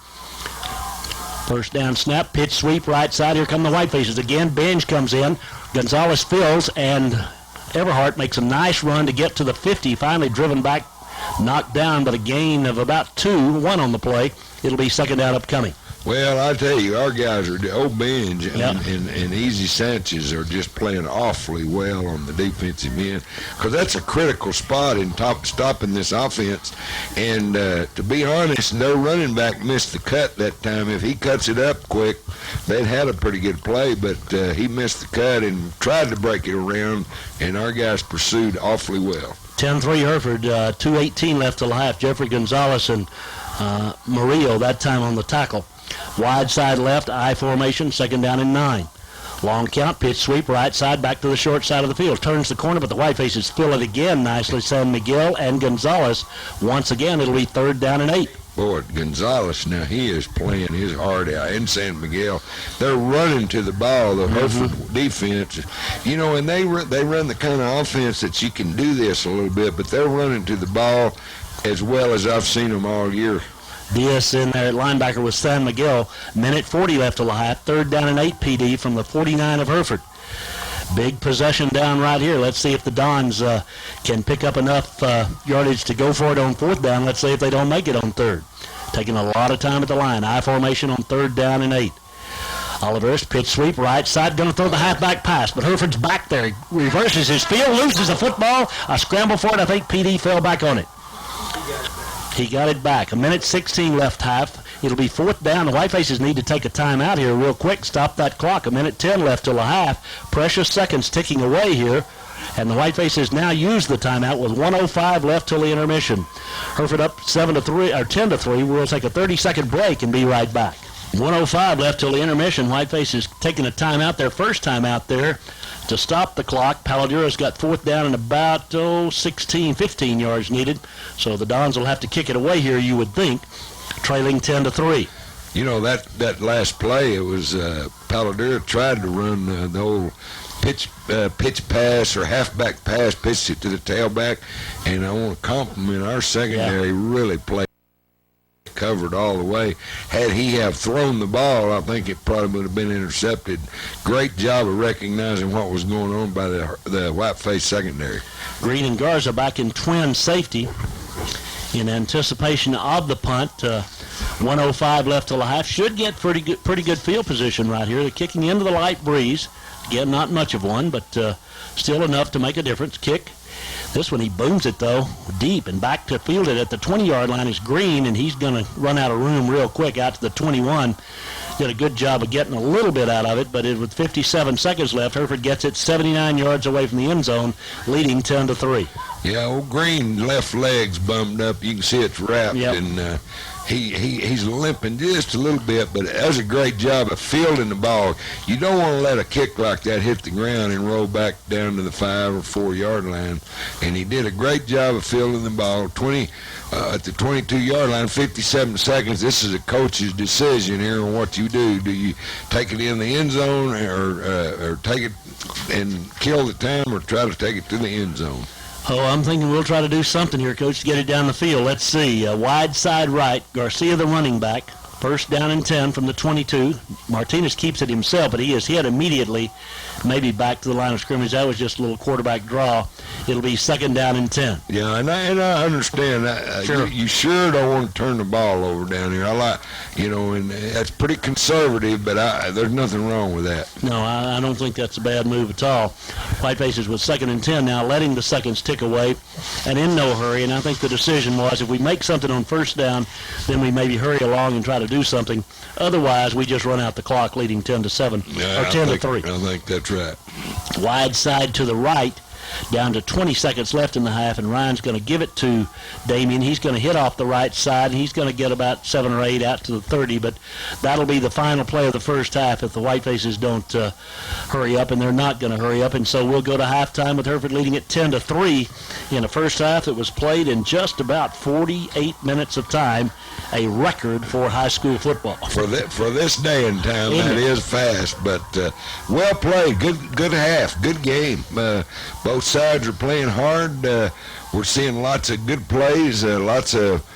First down snap, pitch sweep, right side. Here come the Whitefaces again. Benj comes in. Gonzalez fills, and Everhart makes a nice run to get to the 50. Finally driven back, knocked down, but a gain of about 2, 1 on the play. It'll be 2nd down upcoming. Well, I tell you, our guys are, Benj and Easy Sanchez are just playing awfully well on the defensive end, because that's a critical spot in stopping this offense. And to be honest, their running back missed the cut that time. If he cuts it up quick, they'd had a pretty good play, but he missed the cut and tried to break it around, and our guys pursued awfully well. 10-3 Hereford, 2:18 left till the half. Jeffrey Gonzalez and Murillo that time on the tackle. Wide side left, I formation, 2nd down and 9. Long count, pitch sweep, right side, back to the short side of the field. Turns the corner, but the Whitefaces fill it again nicely. San Miguel and Gonzalez. Once again, it'll be 3rd down and 8. Boy, Gonzalez, now he is playing his heart out. And San Miguel, they're running to the ball, the Hereford defense. And they run the kind of offense that you can do this a little bit, but they're running to the ball as well as I've seen them all year. Diaz in there at linebacker with San Miguel. Minute 40 left till the half. 3rd down and 8 PD from the 49 of Hereford. Big possession down right here. Let's see if the Dons can pick up enough yardage to go for it on 4th down. Let's see if they don't make it on 3rd. Taking a lot of time at the line. I formation on 3rd down and 8. Oliveros, pitch sweep, right side, going to throw the halfback pass, but Hereford's back there. He reverses his field, loses the football. A scramble for it. I think PD fell back on it. He got it back. A minute 16 left half. It'll be 4th down. The Whitefaces need to take a timeout here real quick. Stop that clock. 1:10 left till the half. Precious seconds ticking away here. And the Whitefaces now use the timeout with 1:05 left till the intermission. Hereford up 7-3 or 10-3. We'll take a 30-second break and be right back. 1:05 left till the intermission. Whitefaces taking a timeout, their first time out there to stop the clock. Palo got 4th down and about 15 yards needed. So the Dons will have to kick it away here, you would think, trailing 10-3. You know, that last play, it was Palo tried to run the old pitch pass or halfback pass, pitched it to the tailback, and I want to compliment our secondary. Really played covered all the way. Had he have thrown the ball, I think it probably would have been intercepted. Great job of recognizing what was going on by the Whiteface secondary. Green and Garza back in twin safety in anticipation of the punt. 1:05 left till the half. Should get pretty good field position right here. They're kicking into the light breeze. Again, not much of one, but still enough to make a difference. Kick. This one, he booms it, though, deep, and back to field it at the 20-yard line is Green, and he's going to run out of room real quick out to the 21. Did a good job of getting a little bit out of it, but with 57 seconds left, Hereford gets it 79 yards away from the end zone, leading 10-3. Yeah, old Green left leg's bummed up. You can see it's wrapped, yep. And he's limping just a little bit, but it does a great job of fielding the ball. You don't want to let a kick like that hit the ground and roll back down to the 5 or 4 yard line. And he did a great job of fielding the ball. At the 22-yard line, 57 seconds. This is a coach's decision here on what you do. Do you take it in the end zone or take it and kill the time, or try to take it to the end zone? Oh, I'm thinking we'll try to do something here, Coach, to get it down the field. Let's see. Wide side right. Garcia, the running back. 1st down and 10 from the 22. Martinez keeps it himself, but he is hit immediately, maybe back to the line of scrimmage. That was just a little quarterback draw. It'll be 2nd down and 10. Yeah, and I understand that. Sure. You sure don't want to turn the ball over down here. I like, and that's pretty conservative, but there's nothing wrong with that. No, I don't think that's a bad move at all. Whitefaces with 2nd and 10 now, letting the seconds tick away and in no hurry. And I think the decision was, if we make something on 1st down, then we maybe hurry along and try to do something. Otherwise, we just run out the clock, leading 10-7 or 10-3. I think that's right. Wide side to the right, down to 20 seconds left in the half, and Ryan's going to give it to Damien. He's going to hit off the right side, and he's going to get about 7 or 8 out to the 30, but that'll be the final play of the first half if the Whitefaces don't hurry up, and they're not going to hurry up. And so we'll go to halftime with Hereford leading at 10-3 in a first half that was played in just about 48 minutes of time, a record for high school football. For this day and time, that is fast, but well played. Good half, good game. Both sides are playing hard. We're seeing lots of good plays, lots of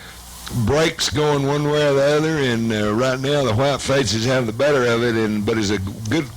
breaks going one way or the other, and right now the Whitefaces have the better of it, but it's a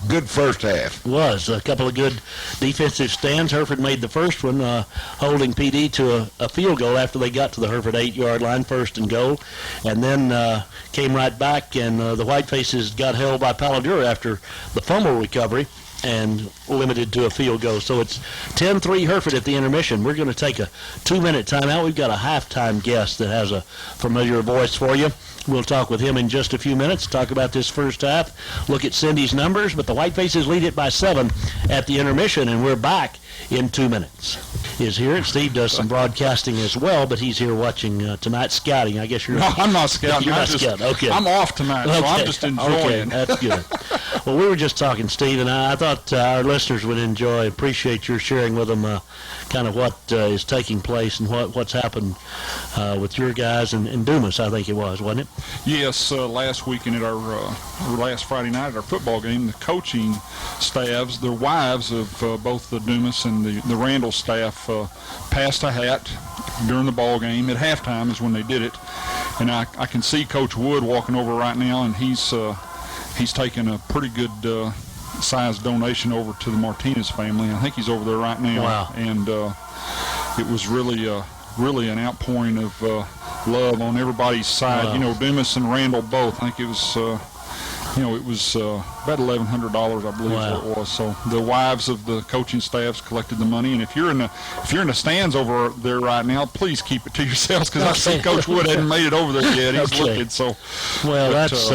good first half. Was a couple of good defensive stands. Hereford made the first one, holding PD to a field goal after they got to the Hereford 8-yard line, 1st and goal, and then came right back, and the Whitefaces got held by Palo after the fumble recovery and limited to a field goal. So it's 10-3 Hereford at the intermission. We're going to take a 2-minute timeout. We've got a halftime guest that has a familiar voice for you. We'll talk with him in just a few minutes, talk about this first half, look at Cindy's numbers, but the Whitefaces lead it by 7 at the intermission, and we're back in 2 minutes. Is here, and Steve does some broadcasting as well, but he's here watching tonight's scouting. I guess you're... No, I'm not scouting. You're not scouting. Okay. I'm off tonight, so I'm just enjoying. Okay, that's good. Well, we were just talking, Steve, and I thought our listeners would appreciate your sharing with them kind of what is taking place and what's happened with your guys and Dumas, I think it was, wasn't it? Yes, last weekend at our last Friday night at our football game, the coaching staffs, the wives of both the Dumas and the Randall staff passed a hat during the ball game. At halftime is when they did it, and I can see Coach Wood walking over right now, and he's taking a pretty good sized donation over to the Martinez family. I think he's over there right now. Wow. And it was really an outpouring of love on everybody's side. Wow. You know, Dumas and Randall both. I think it was it was about $1,100, I believe, Wow. what it was. So the wives of the coaching staffs collected the money, and if you're in the stands over there right now, please keep it to yourselves, because I see Coach Wood hasn't made it over there yet. He's Okay. looking. So, Well, but, that's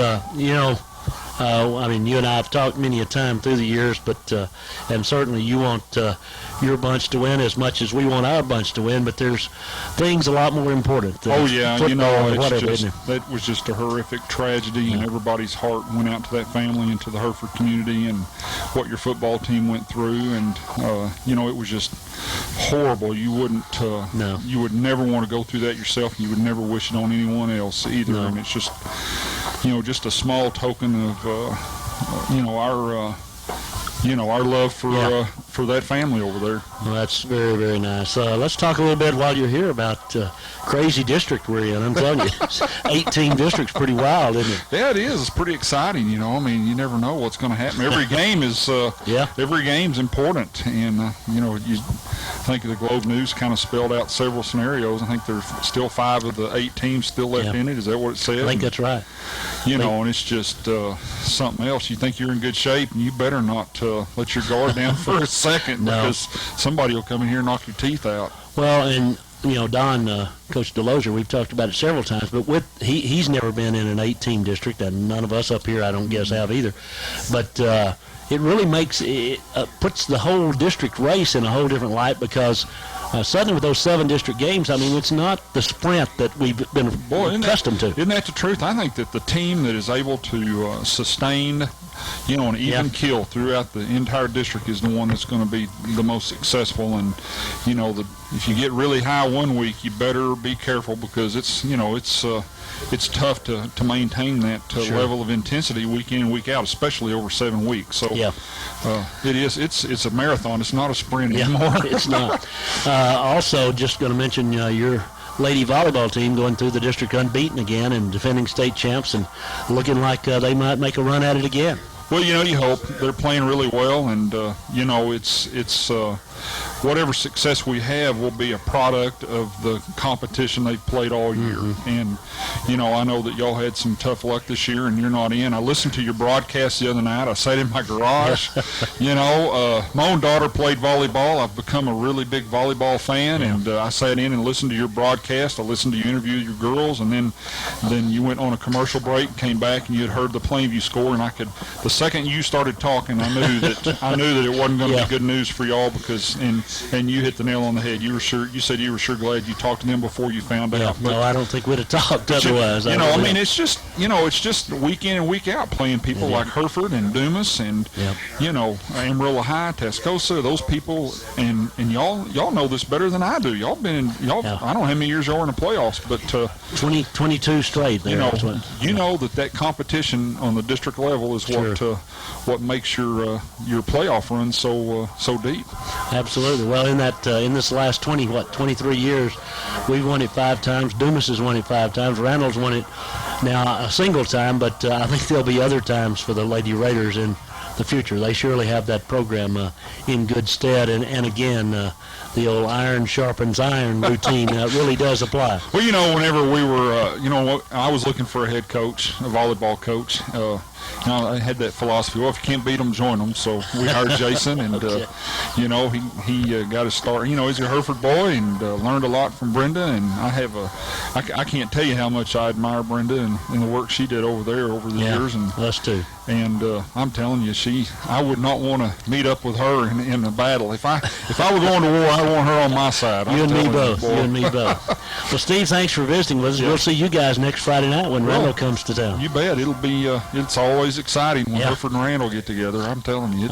I mean, you and I have talked many a time through the years, but and certainly you want your bunch to win as much as we want our bunch to win. But there's things a lot more important than oh yeah, football or it's whatever. just, isn't it? that was just a horrific tragedy, and everybody's heart went out to that family and to the Hereford community and what your football team went through, and it was just horrible. You wouldn't, No. you would never want to go through that yourself, and you would never wish it on anyone else either. No. And it's just, just a small token of, our love for that family over there. Well, that's very, very nice. Let's talk a little bit while you're here about crazy district we're in. I'm telling you, 18 districts, pretty wild, isn't it? Yeah, it is. It's pretty exciting. I mean, you never know what's going to happen. Every game is every game's important, and you think the Globe News kind of spelled out several scenarios. I think there's still 5 of the 8 teams still left in it. Is that what it said? I think that's right. And it's just something else. You think you're in good shape, and you better not let your guard down for a second, No. because somebody will come in here and knock your teeth out. Well, and Don, Coach DeLozier, we've talked about it several times, but he's never been in an 8-team district, and none of us up here, I don't guess, have either. But it really puts the whole district race in a whole different light, because suddenly with those 7 district games, I mean, it's not the sprint that we've been accustomed to. Isn't that the truth? I think that the team that is able to sustain, an even kill throughout the entire district is the one that's going to be the most successful. And, if you get really high one week, you better be careful, because it's tough to maintain that level of intensity week in and week out, especially over 7 weeks. So it is. It's a marathon. It's not a sprint anymore. It's not. Also, just going to mention your lady volleyball team going through the district unbeaten again and defending state champs, and looking like they might make a run at it again. Well, you hope. They're playing really well, and it's whatever success we have will be a product of the competition they've played all year. And I know that y'all had some tough luck this year, and you're not in. I listened to your broadcast the other night. I sat in my garage. My own daughter played volleyball. I've become a really big volleyball fan, and I sat in and listened to your broadcast. I listened to you interview your girls, and then you went on a commercial break, came back, and you had heard the Plainview score, and the second you started talking, I knew that it wasn't going to be good news for y'all, because and you hit the nail on the head. You said you were sure glad you talked to them before you found out. But, no, I don't think we'd have talked otherwise. It's just week in and week out playing people like Hereford and Dumas and Amarillo High, Tascosa, those people, and y'all know this better than I do. Y'all been in I don't know how many years y'all were in the playoffs, but 22 straight there. Know that competition on the district level is what makes your playoff run so deep. Absolutely. Well, in this last 23 years, we've won it 5 times. Dumas has won it 5 times. Randall's won it now a single time, but I think there'll be other times for the Lady Raiders in the future. They surely have that program in good stead, and again, the old iron sharpens iron routine really does apply. Well, whenever we were, I was looking for a head coach, a volleyball coach. I had that philosophy. Well, if you can't beat them, join them. So we hired Jason, and he got his start. He's a Hereford boy, and learned a lot from Brenda. And I can't tell you how much I admire Brenda and the work she did over there over the years. And us too. And I'm telling you, I would not want to meet up with her in a battle. If I were going to war, I want her on my side. You and me both. Well, Steve, thanks for visiting with us. We'll see you guys next Friday night when Randall comes to town. You bet. It'll be. It's always exciting when Hereford and Randall get together. I'm telling you,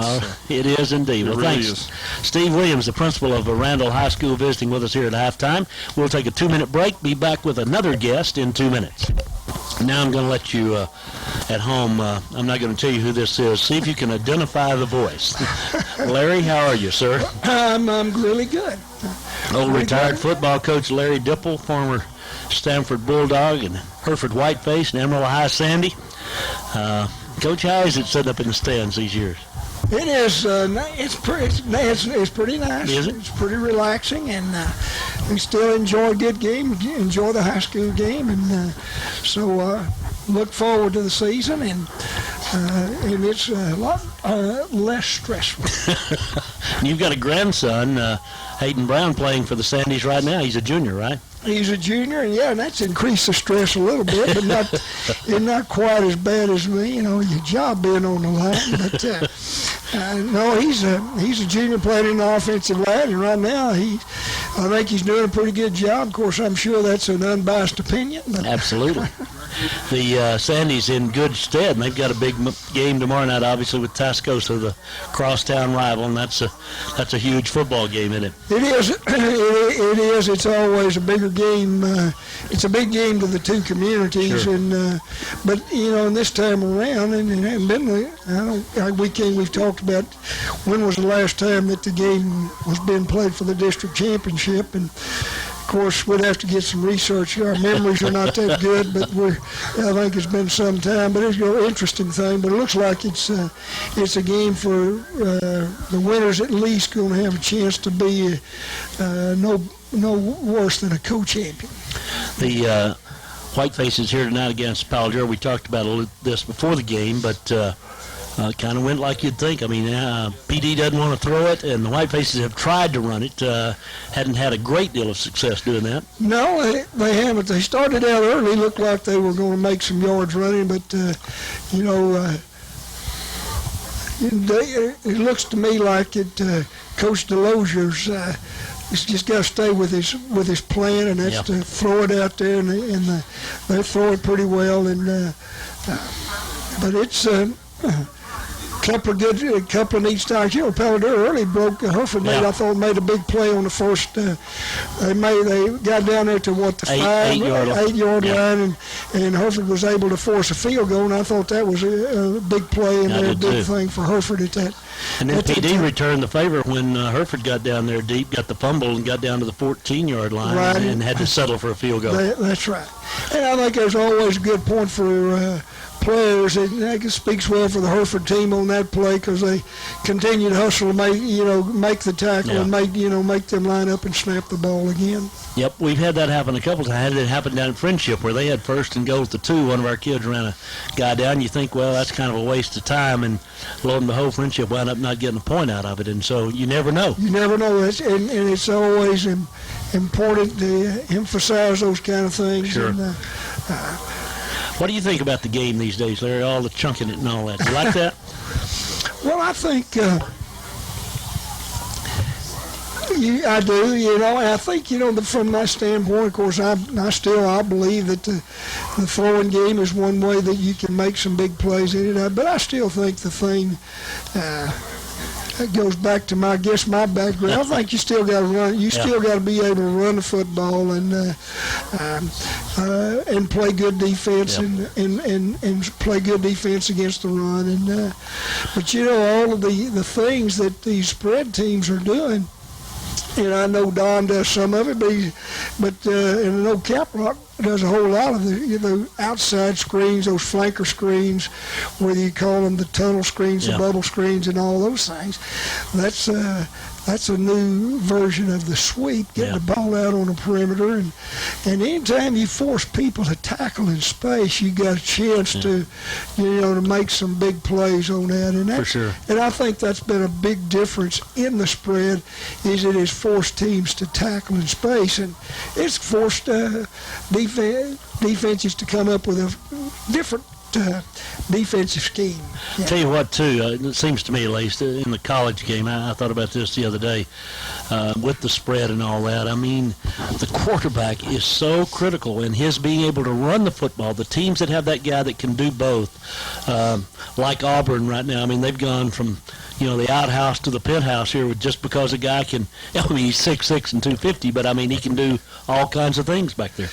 it is indeed. Well, really thanks, Steve Williams, the principal of Randall High School, visiting with us here at halftime. We'll take a 2-minute break. Be back with another guest in 2 minutes. Now I'm going to let you at home. I'm not going to tell you who this is. See if you can identify the voice. Larry, how are you, sir? I'm really good. Old retired football coach Larry Dipple, former Stanford Bulldog and Hereford Whiteface and Amarillo High Sandy. Coach, how is it sitting up in the stands these years? It is. It's pretty nice. Is it? It's pretty relaxing, and we still enjoy a good game. Enjoy the high school game, and so look forward to the season. And and it's a lot less stressful. You've got a grandson, Hayden Brown, playing for the Sandies right now. He's a junior, right? He's a junior, and that's increased the stress a little bit, but not quite as bad as me, your job being on the line. But no, he's a junior playing in the offensive line, and right now I think he's doing a pretty good job. Of course, I'm sure that's an unbiased opinion. But Absolutely. The Sandy's in good stead, and they've got a big game tomorrow night, obviously, with Tascosa, the crosstown rival, and that's a huge football game, isn't it? It is. It is. It's always a bigger game. It's a big game to the two communities, Sure. and but in this time around, and it hasn't been. We've talked about when was the last time that the game was being played for the district championship, and of course we'd have to get some research. Our memories are not that good, but I think it's been some time. But it's an interesting thing. But it looks like it's a game for the winners at least going to have a chance to be no worse than a co-champion. The Whitefaces here tonight against Palo. We talked about this before the game, but kind of went like you'd think. I mean, PD doesn't want to throw it, and the Whitefaces have tried to run it. Hadn't had a great deal of success doing that. No, they haven't. They started out early, looked like they were going to make some yards running, but, it looks to me like Coach DeLogier's he's just got to stay with his plan, and that's to throw it out there, and they throw it pretty well. And but it's couple of neat starts. Palo early broke Hereford. Yeah. I thought made a big play on the first. They got down there to the 8-yard line, and Hereford was able to force a field goal. And I thought that was a big play and a big thing for Hereford at that. And then PD returned the favor when Hereford got down there deep, got the fumble, and got down to the 14-yard line, right, and had to settle for a field goal. That's right. And I think there's always a good point for players. It speaks well for the Hereford team on that play because they continue to hustle and make the tackle and make them line up and snap the ball again. Yep, we've had that happen a couple times. Had it happen down at Friendship where they had first and goal at the 2. One of our kids ran a guy down. You think, well, that's kind of a waste of time, and lo and behold, Friendship wound up not getting a point out of it, and so you never know. You never know, and it's always important to emphasize those kind of things. Sure. And, what do you think about the game these days, Larry? All the chunking it and all that. You like that? Well, I think I do. And I think from my standpoint, of course, I believe that the throwing game is one way that you can make some big plays in it. But I still think the thing. That goes back to my background. I think you still got to run. You still got to be able to run the football and play good defense and play good defense against the run. And but all of the things that these spread teams are doing. And I know Don does some of it, but I know Caprock does a whole lot of the outside screens, those flanker screens, whether you call them the tunnel screens, the bubble screens, and all those things. That's a new version of the sweep, getting the ball out on the perimeter. And anytime you force people to tackle in space, you got a chance to, to make some big plays on that. And for sure. And I think that's been a big difference in the spread, is it has forced teams to tackle in space, and it's forced defenses to come up with a different defensive scheme. Yeah. Tell you what, too, it seems to me, at least, in the college game, I thought about this the other day, with the spread and all that. I mean, the quarterback is so critical in his being able to run the football. The teams that have that guy that can do both, like Auburn right now, I mean, they've gone from, the outhouse to the penthouse here just because a guy can, he's 6'6" and 250, but, I mean, he can do all kinds of things back there.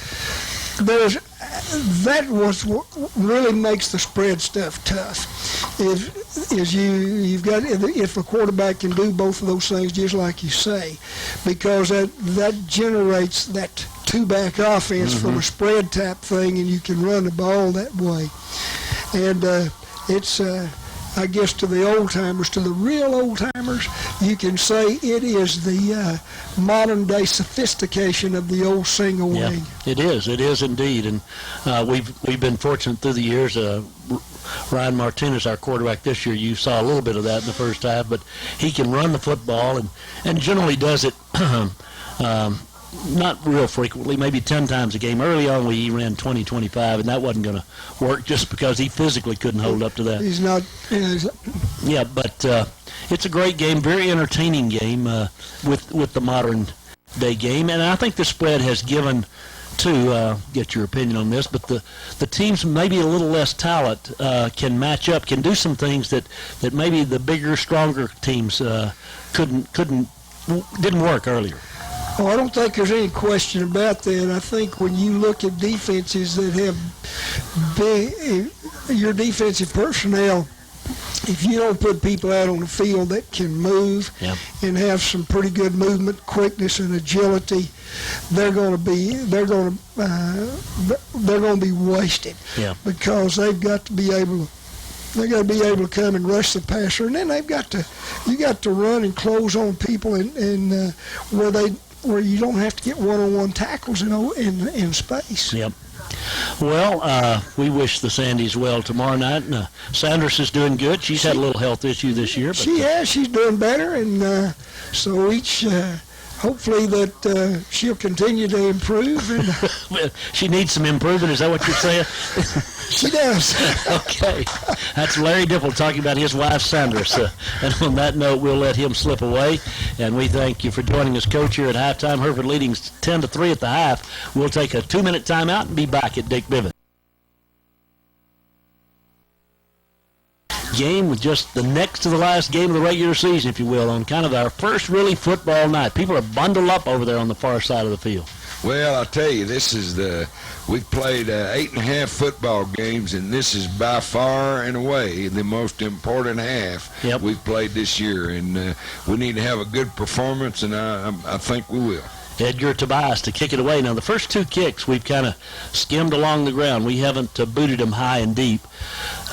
That was what really makes the spread stuff tough. If a quarterback can do both of those things, just like you say, because that generates that two-back offense from a spread type thing, and you can run the ball that way. And I guess to the old-timers, to the real old-timers, you can say it is the modern-day sophistication of the old single wing. It is indeed, and we've been fortunate through the years. Ryan Martinez, our quarterback this year, you saw a little bit of that in the first half, but he can run the football and generally does it not real frequently, maybe 10 times a game. Early on, he ran 20, 25, and that wasn't going to work just because he physically couldn't hold up to that. He's not. Yeah, but it's a great game, very entertaining game with the modern day game, and I think the spread has given to get your opinion on this, but the teams maybe a little less talent can match up, can do some things that maybe the bigger, stronger teams didn't work earlier. Oh, I don't think there's any question about that. I think when you look at defenses that have your defensive personnel, if you don't put people out on the field that can move and have some pretty good movement, quickness, and agility, they're going to be wasted. Yeah. Because they've got to be able to come and rush the passer, and then you got to run and close on people and where you don't have to get one-on-one tackles in space. Yep. Well, we wish the Sandys well tomorrow night. Sanders is doing good. She's had a little health issue this year. But she has. She's doing better, and so hopefully that she'll continue to improve. And she needs some improvement. Is that what you're saying? She does. Okay. That's Larry Dipple talking about his wife, Sanders. And on that note, we'll let him slip away. And we thank you for joining us, Coach, here at halftime. Hereford leading 10-3 at the half. We'll take a 2-minute timeout and be back at Dick Bivens. Game with just the next to the last game of the regular season, if you will, on kind of our first really football night. People are bundled up over there on the far side of the field. Well, I tell you, we've played 8.5 football games, and this is by far and away the most important half we've played this year. And we need to have a good performance, and I think we will. Edgar Tobias to kick it away. Now, the first two kicks, we've kind of skimmed along the ground. We haven't booted them high and deep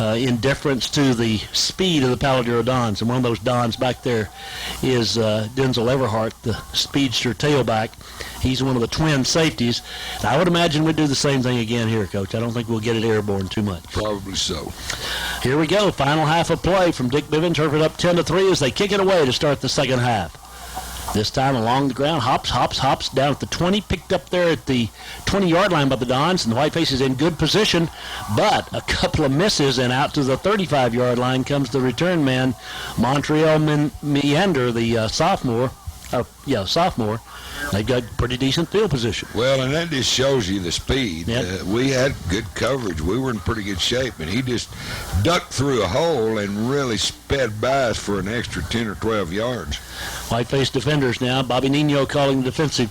in deference to the speed of the Palo Duro Dons. And one of those Dons back there is Denzel Everhart, the speedster tailback. He's one of the twin safeties. And I would imagine we'd do the same thing again here, Coach. I don't think we'll get it airborne too much. Probably so. Here we go. Final half of play from Dick Bivens. Hereford up 10-3 as they kick it away to start the second half. This time along the ground, hops down at the 20, picked up there at the 20-yard line by the Dons, and the Whiteface is in good position, but a couple of misses, and out to the 35-yard line comes the return man, Montreal Meander, the sophomore. They've got pretty decent field position. Well, and that just shows you the speed. Yep. We had good coverage. We were in pretty good shape, and he just ducked through a hole and really sped by us for an extra 10 or 12 yards. Whiteface defenders now. Bobby Nino calling the defensive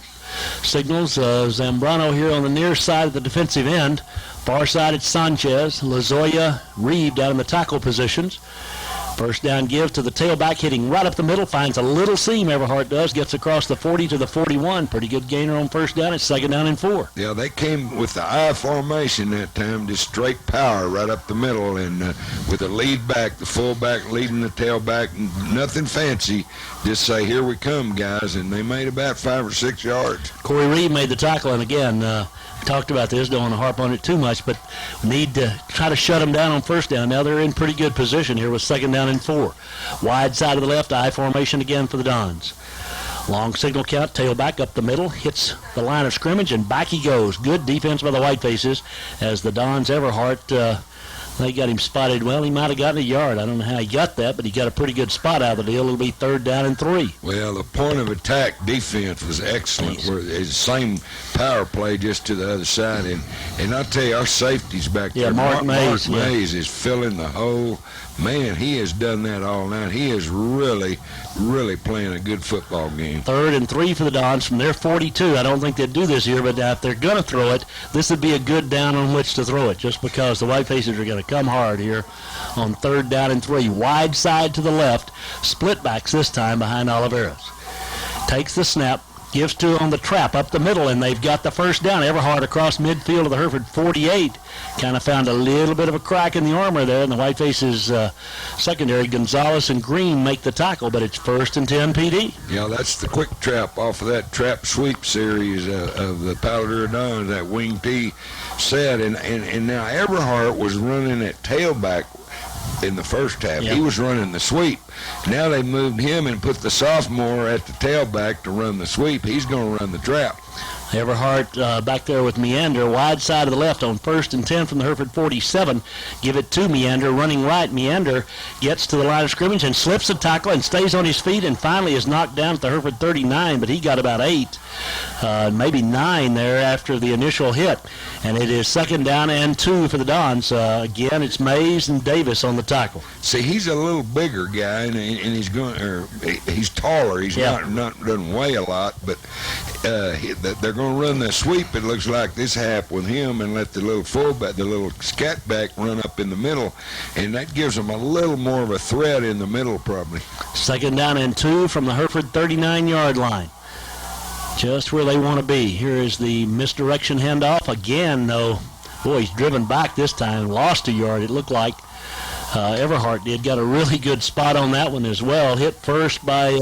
signals. Zambrano here on the near side of the defensive end. Far side it's Sanchez. Lazoya, Reeve down in the tackle positions. First down give to the tailback, hitting right up the middle, finds a little seam, Everhart does, gets across the 40 to the 41. Pretty good gainer on first down. It's second down and 4. Yeah, they came with the I formation that time, just straight power right up the middle, and with a lead back, the fullback leading the tailback, nothing fancy, just say, here we come, guys, and they made about 5 or 6 yards. Corey Reed made the tackle, and again, talked about this, don't want to harp on it too much, but need to try to shut them down on first down. Now they're in pretty good position here with second down and 4. Wide side of the left, I formation again for the Dons. Long signal count, tailback up the middle, hits the line of scrimmage, and back he goes. Good defense by the Whitefaces as the Dons Everhart, they got him spotted well. He might have gotten a yard. I don't know how he got that, but he got a pretty good spot out of the deal. It'll be third down and 3. Well, the point of attack defense was excellent. It's the same power play just to the other side. And I'll tell you, our safety's back there. Mark Mays. Mark Mays is filling the hole. Man, he has done that all night. He is really, really playing a good football game. Third and 3 for the Dons from their 42. I don't think they'd do this here, but if they're going to throw it, this would be a good down on which to throw it, just because the Whitefaces are going to come hard here on third down and 3. Wide side to the left, split backs this time behind Oliveras. Takes the snap, gives to on the trap up the middle, and they've got the first down. Everhart across midfield of the Hereford 48. Kind of found a little bit of a crack in the armor there, and the Whitefaces secondary, Gonzalez and Green, make the tackle, but it's 1st and 10 PD. Yeah, that's the quick trap off of that trap sweep series of the Palo Dons, that wing T set. And now Everhart was running at tailback in the first half. Yep. He was running the sweep. Now they moved him and put the sophomore at the tailback to run the sweep. He's going to run the trap. Everhart back there with Meander, wide side of the left on 1st and 10 from the Hereford 47. Give it to Meander, running right. Meander gets to the line of scrimmage and slips a tackle and stays on his feet and finally is knocked down at the Hereford 39, but he got about 8, maybe 9 there after the initial hit. And it is 2nd down and 2 for the Dons. Again, it's Mays and Davis on the tackle. See, he's a little bigger guy, and he's he's taller. He's not doesn't weigh a lot, but they're going to run the sweep, it looks like, this half with him, and let the little fullback, the little scat back, run up in the middle, and that gives them a little more of a threat in the middle probably. 2nd down and 2 from the Hereford 39-yard line. Just where they want to be. Here is the misdirection handoff. Again, though, boy, he's driven back this time, lost a yard, it looked like. Everhart did. Got a really good spot on that one as well. Hit first by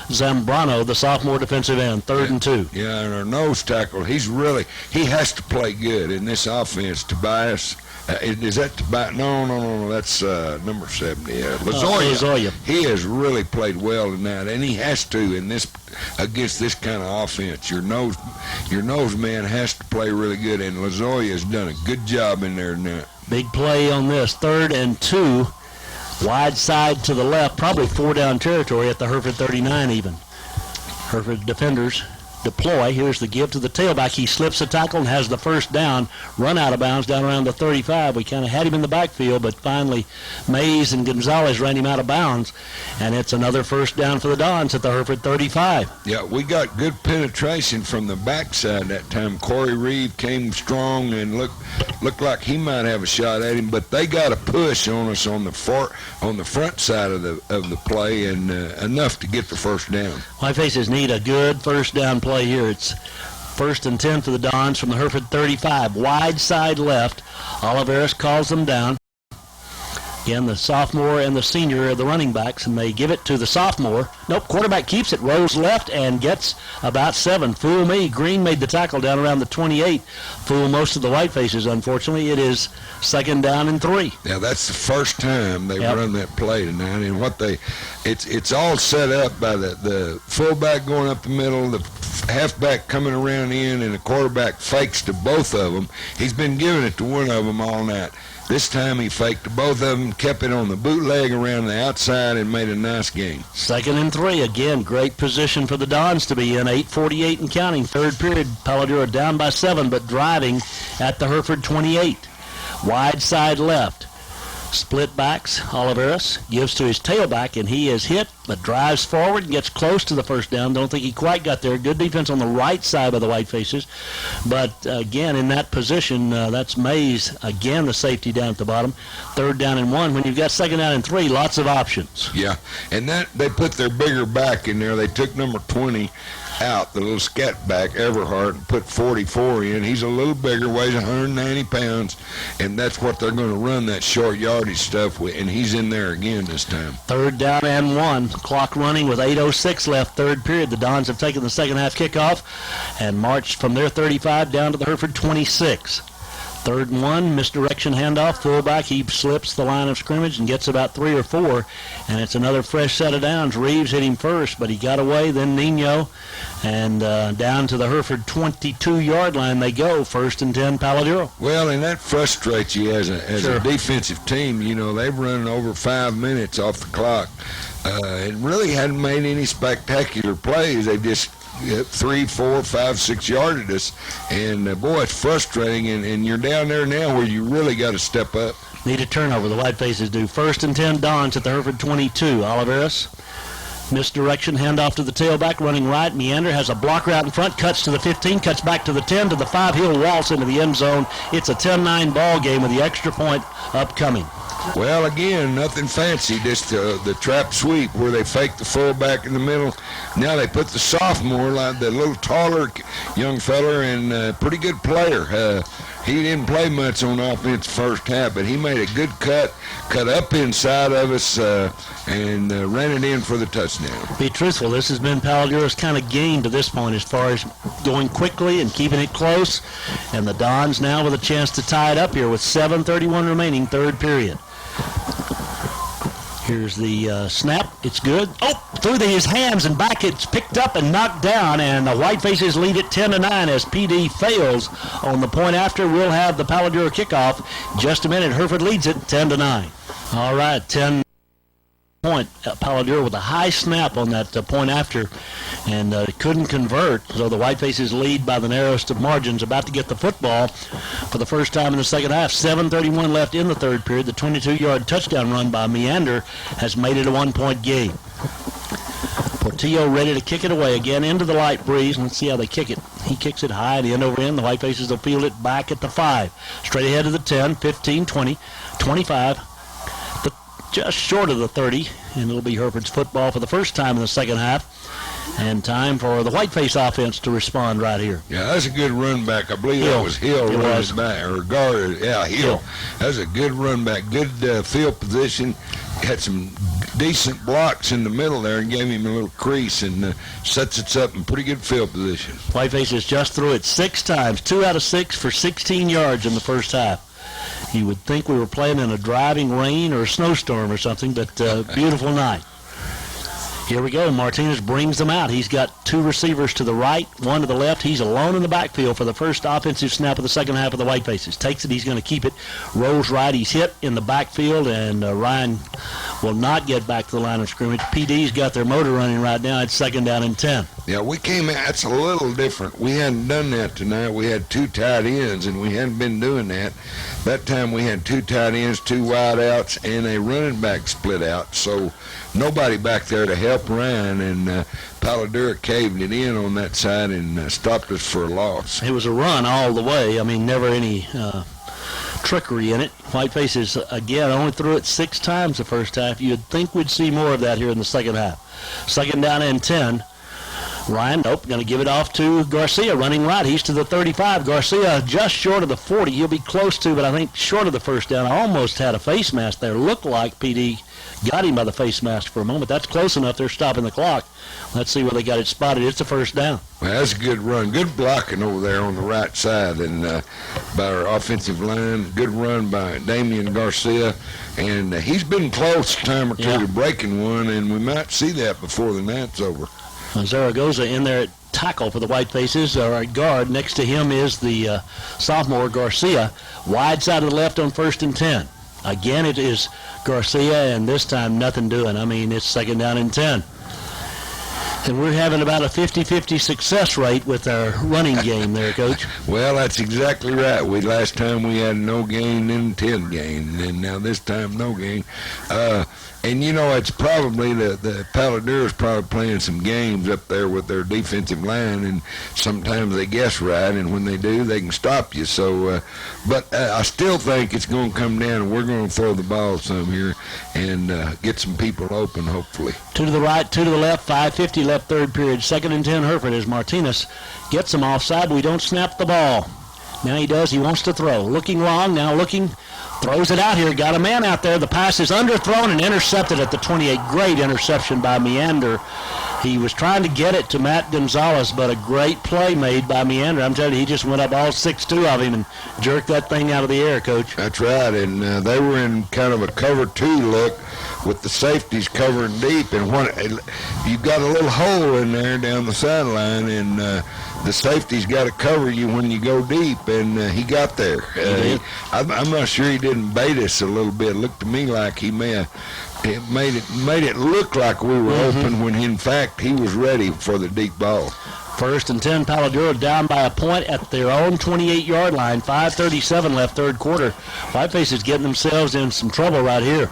Zambrano, the sophomore defensive end, 3rd and 2. Yeah, and our nose tackle, he has to play good in this offense. Tobias, is that Tobias? No, that's number 70. Lozoya. He has really played well in that, and he has to in this against this kind of offense. Your nose man has to play really good, and Lozoya has done a good job in there now. Big play on this, 3rd and 2, wide side to the left, probably 4-down territory at the Hereford 39 even. Hereford defenders deploy. Here's the give to the tailback. He slips a tackle and has the first down, run out of bounds down around the 35. We kind of had him in the backfield, but finally Mays and Gonzalez ran him out of bounds, and it's another first down for the Dons at the Hereford 35. Yeah, we got good penetration from the backside that time. Corey Reeve came strong and looked like he might have a shot at him, but they got a push on us on the front side of the play, and enough to get the first down. Whitefaces need a good first down play here. It's 1st and 10 for the Dons from the Hereford 35. Wide side left. Oliveris calls them down. Again, the sophomore and the senior are the running backs, and they give it to the sophomore. Nope, quarterback keeps it, rolls left, and gets about 7. Fool me. Green made the tackle down around the 28. Fool most of the Whitefaces, unfortunately. It is 2nd down and 3. Yeah, that's the first time they've run that play tonight, and it's all set up by the fullback going up the middle, the halfback coming around in, and the quarterback fakes to both of them. He's been giving it to one of them all night. This time he faked to both of them, kept it on the bootleg around the outside, and made a nice gain. 2nd and 3. Again, great position for the Dons to be in. 8:48 and counting. 3rd period. Palo Duro down by 7, but driving at the Hereford 28. Wide side left. Split backs. Oliveris gives to his tailback, and he is hit, but drives forward and gets close to the first down. Don't think he quite got there. Good defense on the right side of the Whitefaces. But, again, in that position, that's Mays, again, the safety down at the bottom. 3rd down and 1. When you've got 2nd down and 3, lots of options. Yeah, and that they put their bigger back in there. They took number 20 out, the little scat back, Everhart, and put 44 in. He's a little bigger, weighs 190 pounds, and that's what they're going to run that short yardage stuff with, and he's in there again this time. 3rd down and 1. Clock running with 8:06 left, 3rd period. The Dons have taken the second half kickoff and marched from their 35 down to the Hereford 26. 3rd and 1, misdirection handoff, fullback, he slips the line of scrimmage and gets about 3 or 4, and it's another fresh set of downs. Reeves hit him first, but he got away, then Nino, and down to the Hereford 22-yard line they go, 1st and 10, Palo Duro. Well, and that frustrates you as a defensive team. You know, they've run over 5 minutes off the clock. It really hadn't made any spectacular plays. They just 3, 4, 5, 6 yarded us, and boy, it's frustrating, and you're down there now where you really got to step up. Need a turnover, the Whitefaces do. 1st and 10, Dons at the Hereford 22. Oliveris, misdirection, handoff to the tailback, running right. Meander has a blocker out in front, cuts to the 15, cuts back to the 10, to the 5. He'll waltz into the end zone. It's a 10-9 ball game with the extra point upcoming. Well, again, nothing fancy. Just the trap sweep where they fake the fullback in the middle. Now they put the sophomore, like the little taller young feller, and pretty good player. He didn't play much on offense first half, but he made a good cut up inside of us, and ran it in for the touchdown. Be truthful, this has been Palo Duro's kind of game to this point as far as going quickly and keeping it close. And the Dons now with a chance to tie it up here with 7:31 remaining, third period. Here's the snap. It's good. Oh, through his hands and back. It's picked up and knocked down, and the Whitefaces lead it 10-9 as PD fails on the point after. We'll have the Palo Duro kickoff. Just a minute. Hereford leads it 10-9. All right, 10 point. Palo Duro with a high snap on that point after, and couldn't convert. So the Whitefaces lead by the narrowest of margins. About to get the football for the first time in the second half. 7:31 left in the third period. The 22-yard touchdown run by Meander has made it a 1-point game. Portillo ready to kick it away again into the light breeze. Let's see how they kick it. He kicks it high and end over end. The Whitefaces will field it back at the 5. Straight ahead to the 10, 15, 20, 25. Just short of the 30, and it'll be Hereford's football for the first time in the second half. And time for the Whiteface offense to respond right here. Yeah, that's a good run back. I believe that was Hill running back, or guard. Yeah, Hill. That's a good run back. Good field position. Had some decent blocks in the middle there and gave him a little crease, and sets it up in pretty good field position. Whitefaces just threw it 6 times, 2 out of 6 for 16 yards in the first half. You would think we were playing in a driving rain or a snowstorm or something, but beautiful night. Here we go. Martinez brings them out. He's got 2 receivers to the right, 1 to the left. He's alone in the backfield for the first offensive snap of the second half of the Whitefaces. Takes it. He's going to keep it. Rolls right. He's hit in the backfield, and Ryan will not get back to the line of scrimmage. PD's got their motor running right now. It's 2nd down and 10. Yeah, we came out. That's a little different. We hadn't done that tonight. We had 2 tight ends, and we hadn't been doing that. That time we had 2 tight ends, 2 wide outs, and a running back split out. So nobody back there to help Ryan, and Palo Duro caved it in on that side and stopped us for a loss. It was a run all the way. I mean, never any trickery in it. Whitefaces, again, only threw it 6 times the first half. You'd think we'd see more of that here in the second half. 2nd down and 10. Ryan, nope, going to give it off to Garcia, running right. He's to the 35. Garcia just short of the 40. He'll be close to, but I think short of the first down. I almost had a face mask there. Looked like PD got him by the face mask for a moment. That's close enough. They're stopping the clock. Let's see where they got it spotted. It's a 1st down. Well, that's a good run. Good blocking over there on the right side and by our offensive line. Good run by Damian Garcia. And he's been close a time or two to breaking one, and we might see that before the night's over. Zaragoza in there at tackle for the Whitefaces, or at guard. Next to him is the sophomore Garcia. Wide side of the left on 1st and 10. Again, it is Garcia, and this time nothing doing. I mean, it's 2nd down and 10. And we're having about a 50-50 success rate with our running game there, Coach. Well, that's exactly right. Last time we had no gain and 10 gain, and now this time no gain. And, you know, it's probably the Palo Duro's probably playing some games up there with their defensive line, and sometimes they guess right, and when they do, they can stop you. So, but I still think it's going to come down, and we're going to throw the ball some here and get some people open, hopefully. 2 to the right, 2 to the left, 5:50 left third period. 2nd and 10 Hereford as Martinez gets them offside. We don't snap the ball. Now he does. He wants to throw. Looking long, now looking. Throws it out here. Got a man out there. The pass is underthrown and intercepted at the 28. Great interception by Meander. He was trying to get it to Matt Gonzalez, but a great play made by Meander. I'm telling you, he just went up all 6'2" of him and jerked that thing out of the air, Coach. That's right, and they were in kind of a cover 2 look with the safeties covering deep, and you've got a little hole in there down the sideline, and the safety's got to cover you when you go deep, and he got there. I'm not sure he didn't bait us a little bit. It looked to me like he may have made it look like we were open when in fact he was ready for the deep ball. 1st and 10, Palo Duro down by a point at their own 28-yard line. 5:37 left third quarter. Whiteface is getting themselves in some trouble right here.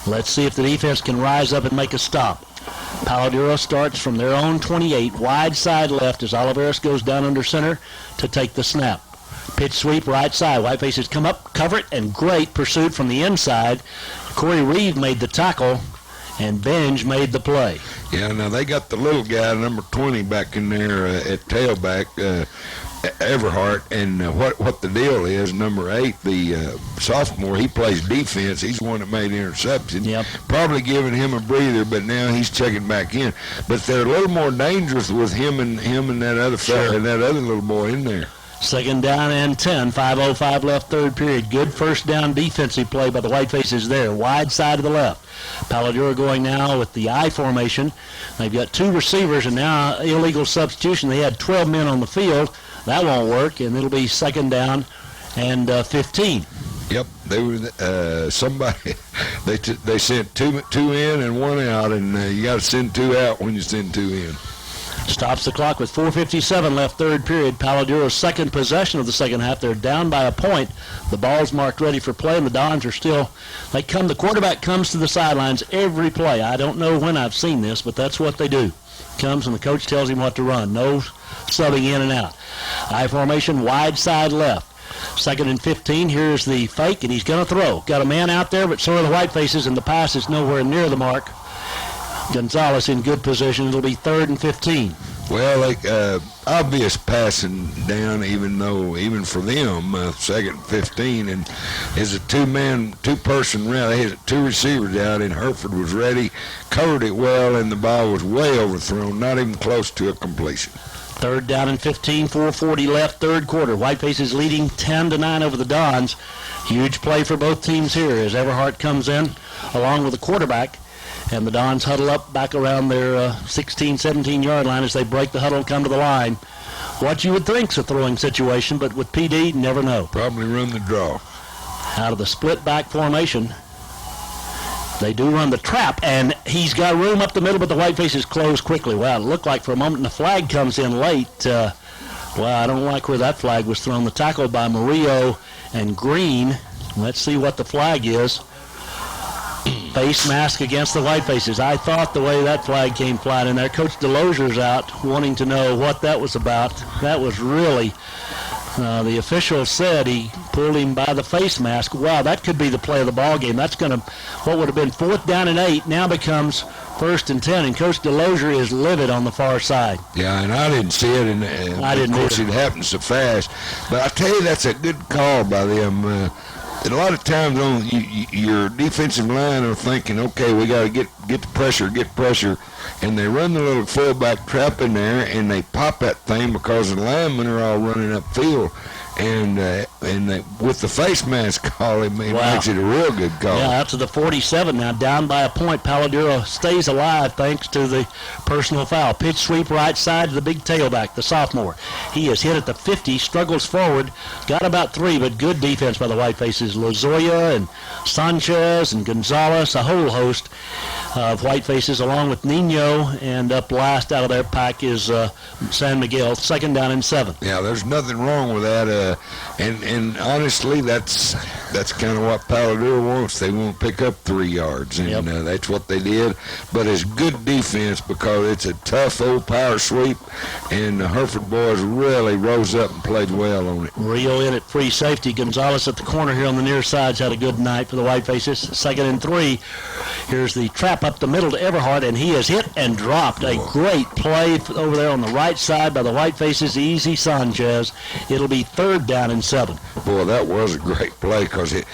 Let's see if the defense can rise up and make a stop. Palo Duro starts from their own 28, wide side left as Oliveras goes down under center to take the snap. Pitch sweep right side. Whitefaces come up, cover it, and great pursuit from the inside. Corey Reeve made the tackle, and Benj made the play. Yeah, now they got the little guy, number 20, back in there at tailback, Everhart, and what the deal is, number 8, the sophomore, he plays defense. He's the one that made the interception. Yep. Probably giving him a breather, but now he's checking back in. But they're a little more dangerous with him and that other fella and that other little boy in there. Second down and 10, 5:05 left, third period. Good first down defensive play by the Whitefaces there. Wide side to the left. Palo Duro going now with the I formation. They've got 2 receivers and now illegal substitution. They had 12 men on the field. That won't work, and it'll be second down and 15. Yep, they were somebody. They sent two in and 1 out, and you got to send 2 out when you send 2 in. Stops the clock with 4:57 left, third period. Palo Duro's second possession of the second half. They're down by a point. The ball's marked ready for play, and the Dons are still. The quarterback comes to the sidelines every play. I don't know when I've seen this, but that's what they do. Comes and the coach tells him what to run. No subbing in and out. I formation, wide side left. Second and 15. Here's the fake, and he's going to throw. Got a man out there, but so are the Whitefaces, and the pass is nowhere near the mark. Gonzalez in good position. It'll be third and 15. Well, obvious passing down, even for them, second and 15, and is a two-person route. They had 2 receivers out, and Hereford was ready, covered it well, and the ball was way overthrown, not even close to a completion. Third down and 15, 4:40 left, third quarter. Whitefaces leading 10-9 over the Dons. Huge play for both teams here as Everhart comes in along with the quarterback. And the Dons huddle up back around their 16, 17-yard line as they break the huddle and come to the line. What you would think's a throwing situation, but with PD, never know. Probably run the draw. Out of the split back formation, they do run the trap, and he's got room up the middle, but the Whitefaces close quickly. Wow, it looked like for a moment, and the flag comes in late. I don't like where that flag was thrown. The tackle by Murillo and Green. Let's see what the flag is. Face mask against the Whitefaces. I thought the way that flag came flying in there. Coach DeLozier's out wanting to know what that was about. That was really, the official said he pulled him by the face mask. Wow, that could be the play of the ball game. That's going to, what would have been 4th down and 8 now becomes 1st and 10, and Coach DeLozier is livid on the far side. Yeah, and I didn't see it, and of course it happened so fast. But I tell you, that's a good call by them. And a lot of times on your defensive line are thinking, okay, we got to get the pressure, and they run the little fullback trap in there, and they pop that thing because the linemen are all running upfield, and they, with the face mask call, it makes it a real good call. Yeah, out to the 47 now, down by a point. Palo Duro stays alive thanks to the personal foul. Pitch sweep right side to the big tailback, the sophomore. He is hit at the 50, struggles forward, got about 3, but good defense by the Whitefaces. Lozoya and Sanchez and Gonzalez, a whole host of Whitefaces, along with Nino, and up last out of their pack is San Miguel. Second down and 7. Yeah, there's nothing wrong with that. And honestly, that's kind of what Palo Duro wants. They want to pick up 3 yards, and that's what they did. But it's good defense because it's a tough old power sweep, and the Hereford boys really rose up and played well on it. Rio in at free safety. Gonzalez at the corner here on the near side's had a good night for the Whitefaces. Second and 3. Here's the trap up the middle to Everhart, and he is hit and dropped. A great play over there on the right side by the Whitefaces. Easy Sanchez. It'll be third down and 7. Boy, that was a great play because it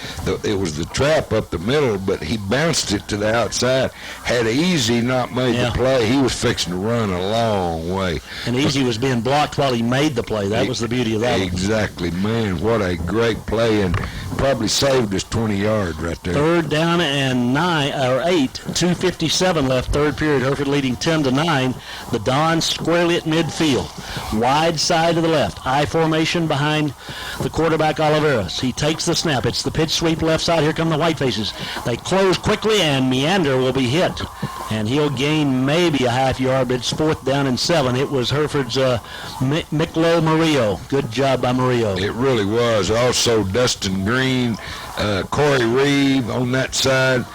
was the trap up the middle, but he bounced it to the outside. Had Easy not made the play, he was fixing to run a long way. And Easy was being blocked while he made the play. That was the beauty of that. Exactly, man. What a great play, and probably saved us 20 yards right there. Third down and 8. 2:57 left, third period. Hereford leading 10-9. The Dons squarely at midfield. Wide side to the left. I formation behind the quarterback Oliveras. He takes the snap. It's the pitch sweep left side. Here come the Whitefaces. They close quickly, and Meander will be hit. And he'll gain maybe a half yard, but it's 4th down and 7. It was Hereford's Miklo Murillo. Good job by Murillo. It really was. Also, Dustin Green, Corey Reeve on that side.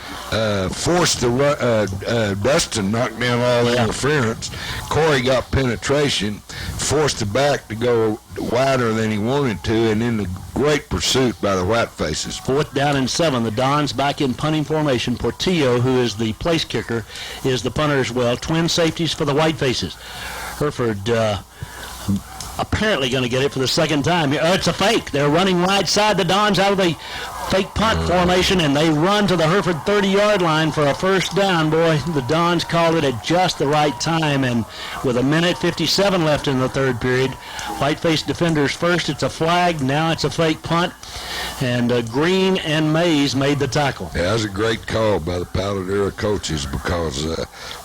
Forced the Dustin knocked down all the interference. Corey got penetration, forced the back to go wider than he wanted to, and then the great pursuit by the Whitefaces. 4th down and 7. The Dons back in punting formation. Portillo, who is the place kicker, is the punter as well. Twin safeties for the Whitefaces. Hereford apparently going to get it for the second time. It's a fake. They're running right side. The Dons out of the fake punt formation, and they run to the Hereford 30-yard line for a first down. Boy, the Dons called it at just the right time, and with 1:57 left in the third period, Whiteface defenders first. It's a flag. Now it's a fake punt, and Green and Mays made the tackle. Yeah, that was a great call by the Palo Duro coaches, because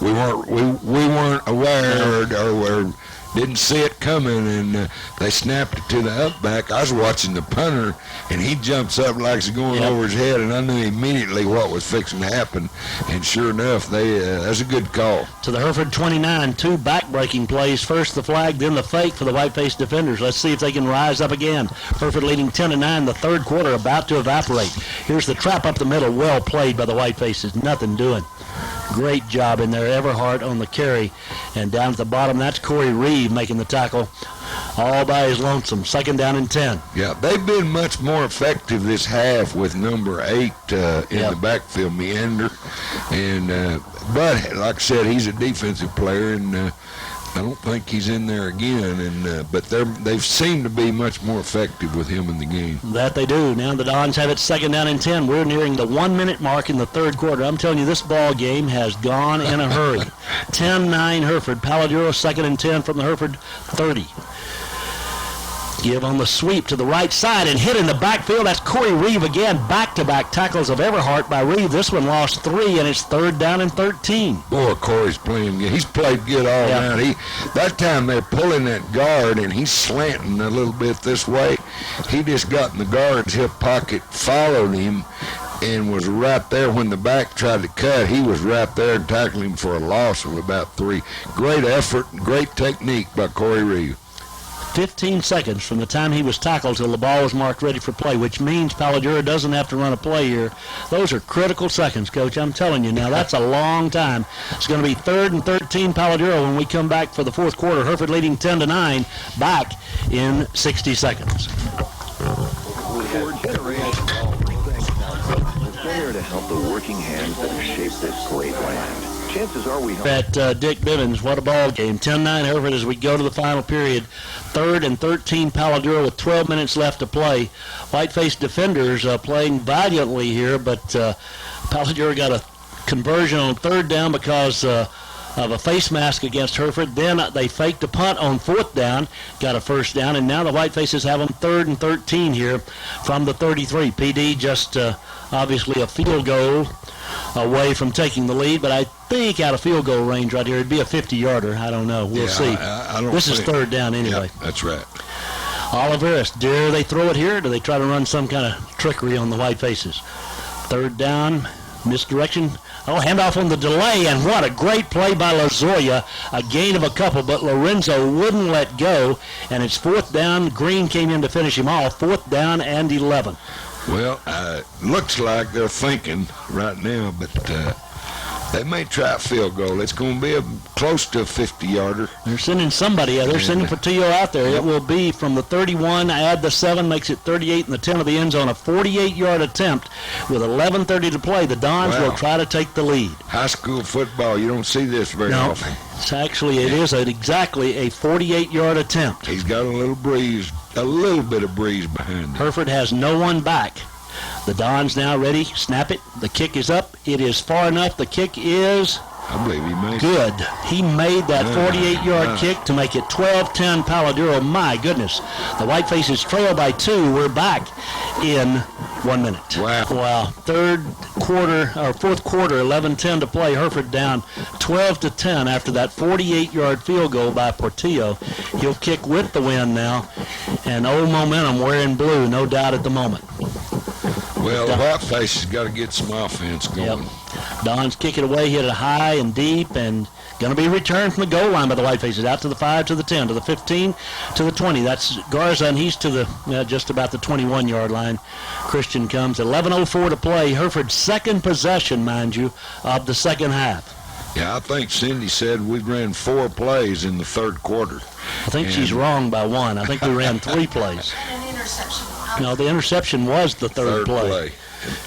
we weren't aware or didn't see it coming, and they snapped it to the upback. I was watching the punter, and he jumps up like it's going over his head, and I knew immediately what was fixing to happen. And sure enough, that's a good call. To the Hereford 29, 2 back-breaking plays. First the flag, then the fake for the Whiteface defenders. Let's see if they can rise up again. Hereford leading 10-9, the third quarter about to evaporate. Here's the trap up the middle, well played by the Whitefaces. Nothing doing. Great job in there. Everhart on the carry. And down at the bottom, that's Corey Reeve making the tackle all by his lonesome. 2nd down and 10. Yeah, they've been much more effective this half with number 8 in the backfield, Meander. And but like I said, he's a defensive player, and I don't think he's in there again. And but they've seemed to be much more effective with him in the game. That they do. Now the Dons have it 2nd down and 10. We're nearing the 1-minute mark in the third quarter. I'm telling you, this ball game has gone in a hurry. 10-9 Hereford. Palo Duro 2nd and 10 from the Hereford 30. Give on the sweep to the right side and hit in the backfield. That's Corey Reeve again. Back-to-back tackles of Everhart by Reeve. This one lost 3, and it's 3rd down and 13. Boy, Corey's playing good. He's played good all night. That time they're pulling that guard, and he's slanting a little bit this way. He just got in the guard's hip pocket, followed him, and was right there when the back tried to cut. He was right there and tackled him for a loss of about 3. Great effort, great technique by Corey Reeve. 15 seconds from the time he was tackled till the ball was marked ready for play, which means Palo Duro doesn't have to run a play here. Those are critical seconds, Coach. I'm telling you now, that's a long time. It's going to be 3rd and 13 Palo Duro when we come back for the fourth quarter. Hereford leading 10-9, back in 60 seconds. We're here to help the working hands that have shaped this great land. Chances are we at Dick Bivens. What a ball game. 10-9 Hereford as we go to the final period. 3rd and 13 Palo Duro with 12 minutes left to play. Whiteface defenders playing valiantly here, but Palo Duro got a conversion on 3rd down because of a face mask against Hereford. Then they faked a punt on 4th down, got a first down, and now the Whitefaces have them 3rd and 13 here from the 33. PD just obviously a field goal away from taking the lead, but I think out of field goal range right here, it'd be a 50-yarder. I don't know. We'll see. I don't this is 3rd down anyway. Yeah, that's right. Oliveris, dare they throw it here, or do they try to run some kind of trickery on the Whitefaces? 3rd down, misdirection. Oh, handoff on the delay, and what a great play by Lozoya. A gain of a couple, but Lorenzo wouldn't let go, and it's 4th down. Green came in to finish him off. 4th down and 11. Well, looks like they're thinking right now, but they may try a field goal. It's going to be close to a 50-yarder. They're sending somebody. They're sending Portillo out there. It will be from the 31, add the 7, makes it 38 and the 10 of the end zone. A 48-yard attempt with 11:30 to play. The Dons will try to take the lead. High school football, you don't see this very often. It's actually, it is exactly a 48-yard attempt. He's got a little bit of breeze behind him. Hereford has no one back. The Dons now ready. Snap it. The kick is up. It is far enough. The kick is I believe he made good. He made that 48-yard kick to make it 12-10 Palo Duro. My goodness. The Whitefaces trail by 2. We're back in 1 minute. Wow. Fourth quarter, 11-10 to play. Hereford down 12-10 after that 48-yard field goal by Portillo. He'll kick with the wind now. And old momentum wearing blue, no doubt at the moment. Well, the Whiteface has got to get some offense going. Yep. Don's kick it away, hit it high and deep, and going to be returned from the goal line by the Whitefaces. Out to the 5, to the 10, to the 15, to the 20. That's Garza, and he's to the just about the 21-yard line. Christian comes. 11:04 to play. Hereford's second possession, mind you, of the second half. Yeah, I think Cindy said we ran 4 plays in the third quarter. I think she's wrong by one. I think we ran 3 plays. And an interception. No, the interception was the third play.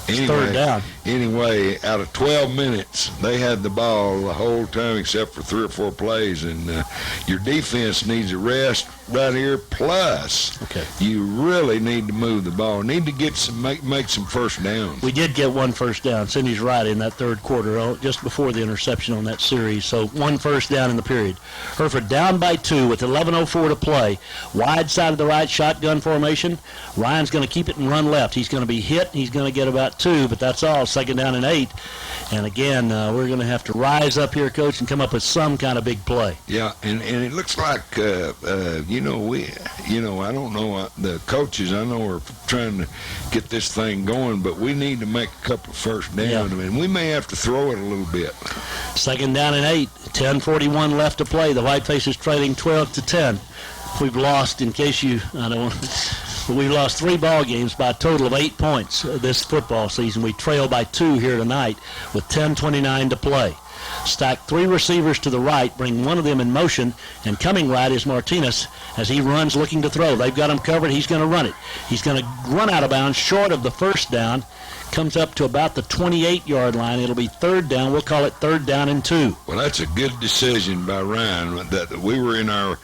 It's third down. Anyway, out of 12 minutes, they had the ball the whole time except for 3 or 4 plays, and your defense needs a rest right here. Plus, you really need to move the ball. Need to get some make some first downs. We did get 1 first down. Cindy's right in that third quarter, just before the interception on that series. So 1 first down in the period. Hereford down by 2 with 11:04 to play. Wide side of the right, shotgun formation. Ryan's going to keep it and run left. He's going to be hit. He's going to get about 2, but that's all. Second down and 8. And again, we're going to have to rise up here, Coach, and come up with some kind of big play. Yeah, and it looks like I don't know the coaches. I know are trying to get this thing going, but we need to make a couple of first downs. Yeah. I mean, we may have to throw it a little bit. Second down and 8. 10:41 left to play. The Whitefaces trailing 12-10. We've lost, in case you, I don't want. We've lost 3 ball games by a total of 8 points this football season. We trail by 2 here tonight with 10:29 to play. Stack 3 receivers to the right, bring one of them in motion, and coming right is Martinez as he runs looking to throw. They've got him covered. He's going to run it. He's going to run out of bounds short of the first down. Comes up to about the 28-yard line. It'll be third down. We'll call it third down and 2. Well, that's a good decision by Ryan. That we were in our,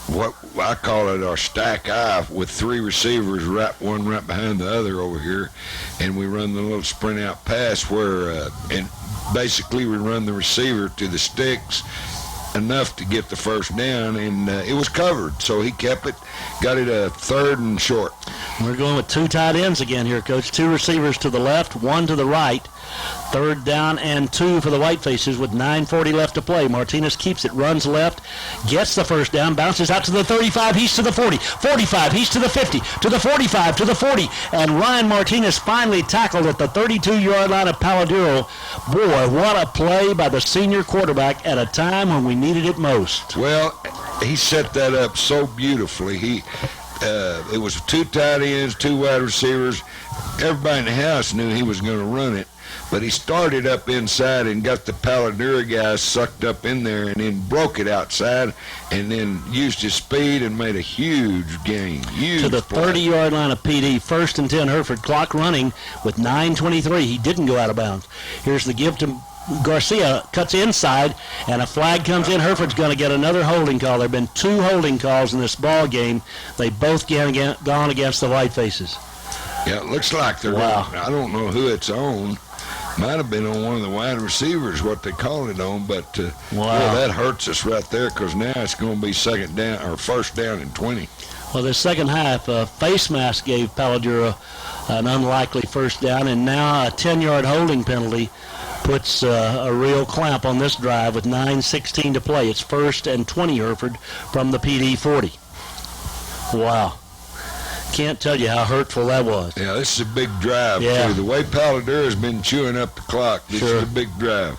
what I call it, our stack I with 3 receivers, one right behind the other over here, and we run the little sprint out pass where, and basically we run the receiver to the sticks enough to get the first down, and it was covered, so he kept it, got it a third and short. We're going with 2 tight ends again here, Coach. 2 receivers to the left, 1 to the right. Third down and 2 for the Whitefaces with 9:40 left to play. Martinez keeps it, runs left, gets the first down, bounces out to the 35, he's to the 40, 45, he's to the 50, to the 45, to the 40, and Ryan Martinez finally tackled at the 32-yard line of Palo. Duro. Boy, what a play by the senior quarterback at a time when we needed it most. Well, he set that up so beautifully. It was 2 tight ends, 2 wide receivers. Everybody in the house knew he was going to run it. But he started up inside and got the Palo guys sucked up in there and then broke it outside and then used his speed and made a huge gain. Huge to the 30-yard line of PD. First and 10, Hereford. Clock running with 9:23. He didn't go out of bounds. Here's the give to Garcia, cuts inside, and a flag comes in. Hereford's going to get another holding call. There have been 2 holding calls in this ball game. They both gone against the Whitefaces. Yeah, it looks like they're going. I don't know who it's on. Might have been on one of the wide receivers, what they call it on, but well, that hurts us right there because now it's going to be second down or first down and 20. Well, the second half, face mask gave Palo Duro an unlikely first down, and now a 10-yard holding penalty puts a real clamp on this drive with 9:16 to play. It's first and 20 Hereford from the PD 40. Wow. Can't tell you how hurtful that was. Yeah, this is a big drive, too. The way Palo has been chewing up the clock, this is a big drive.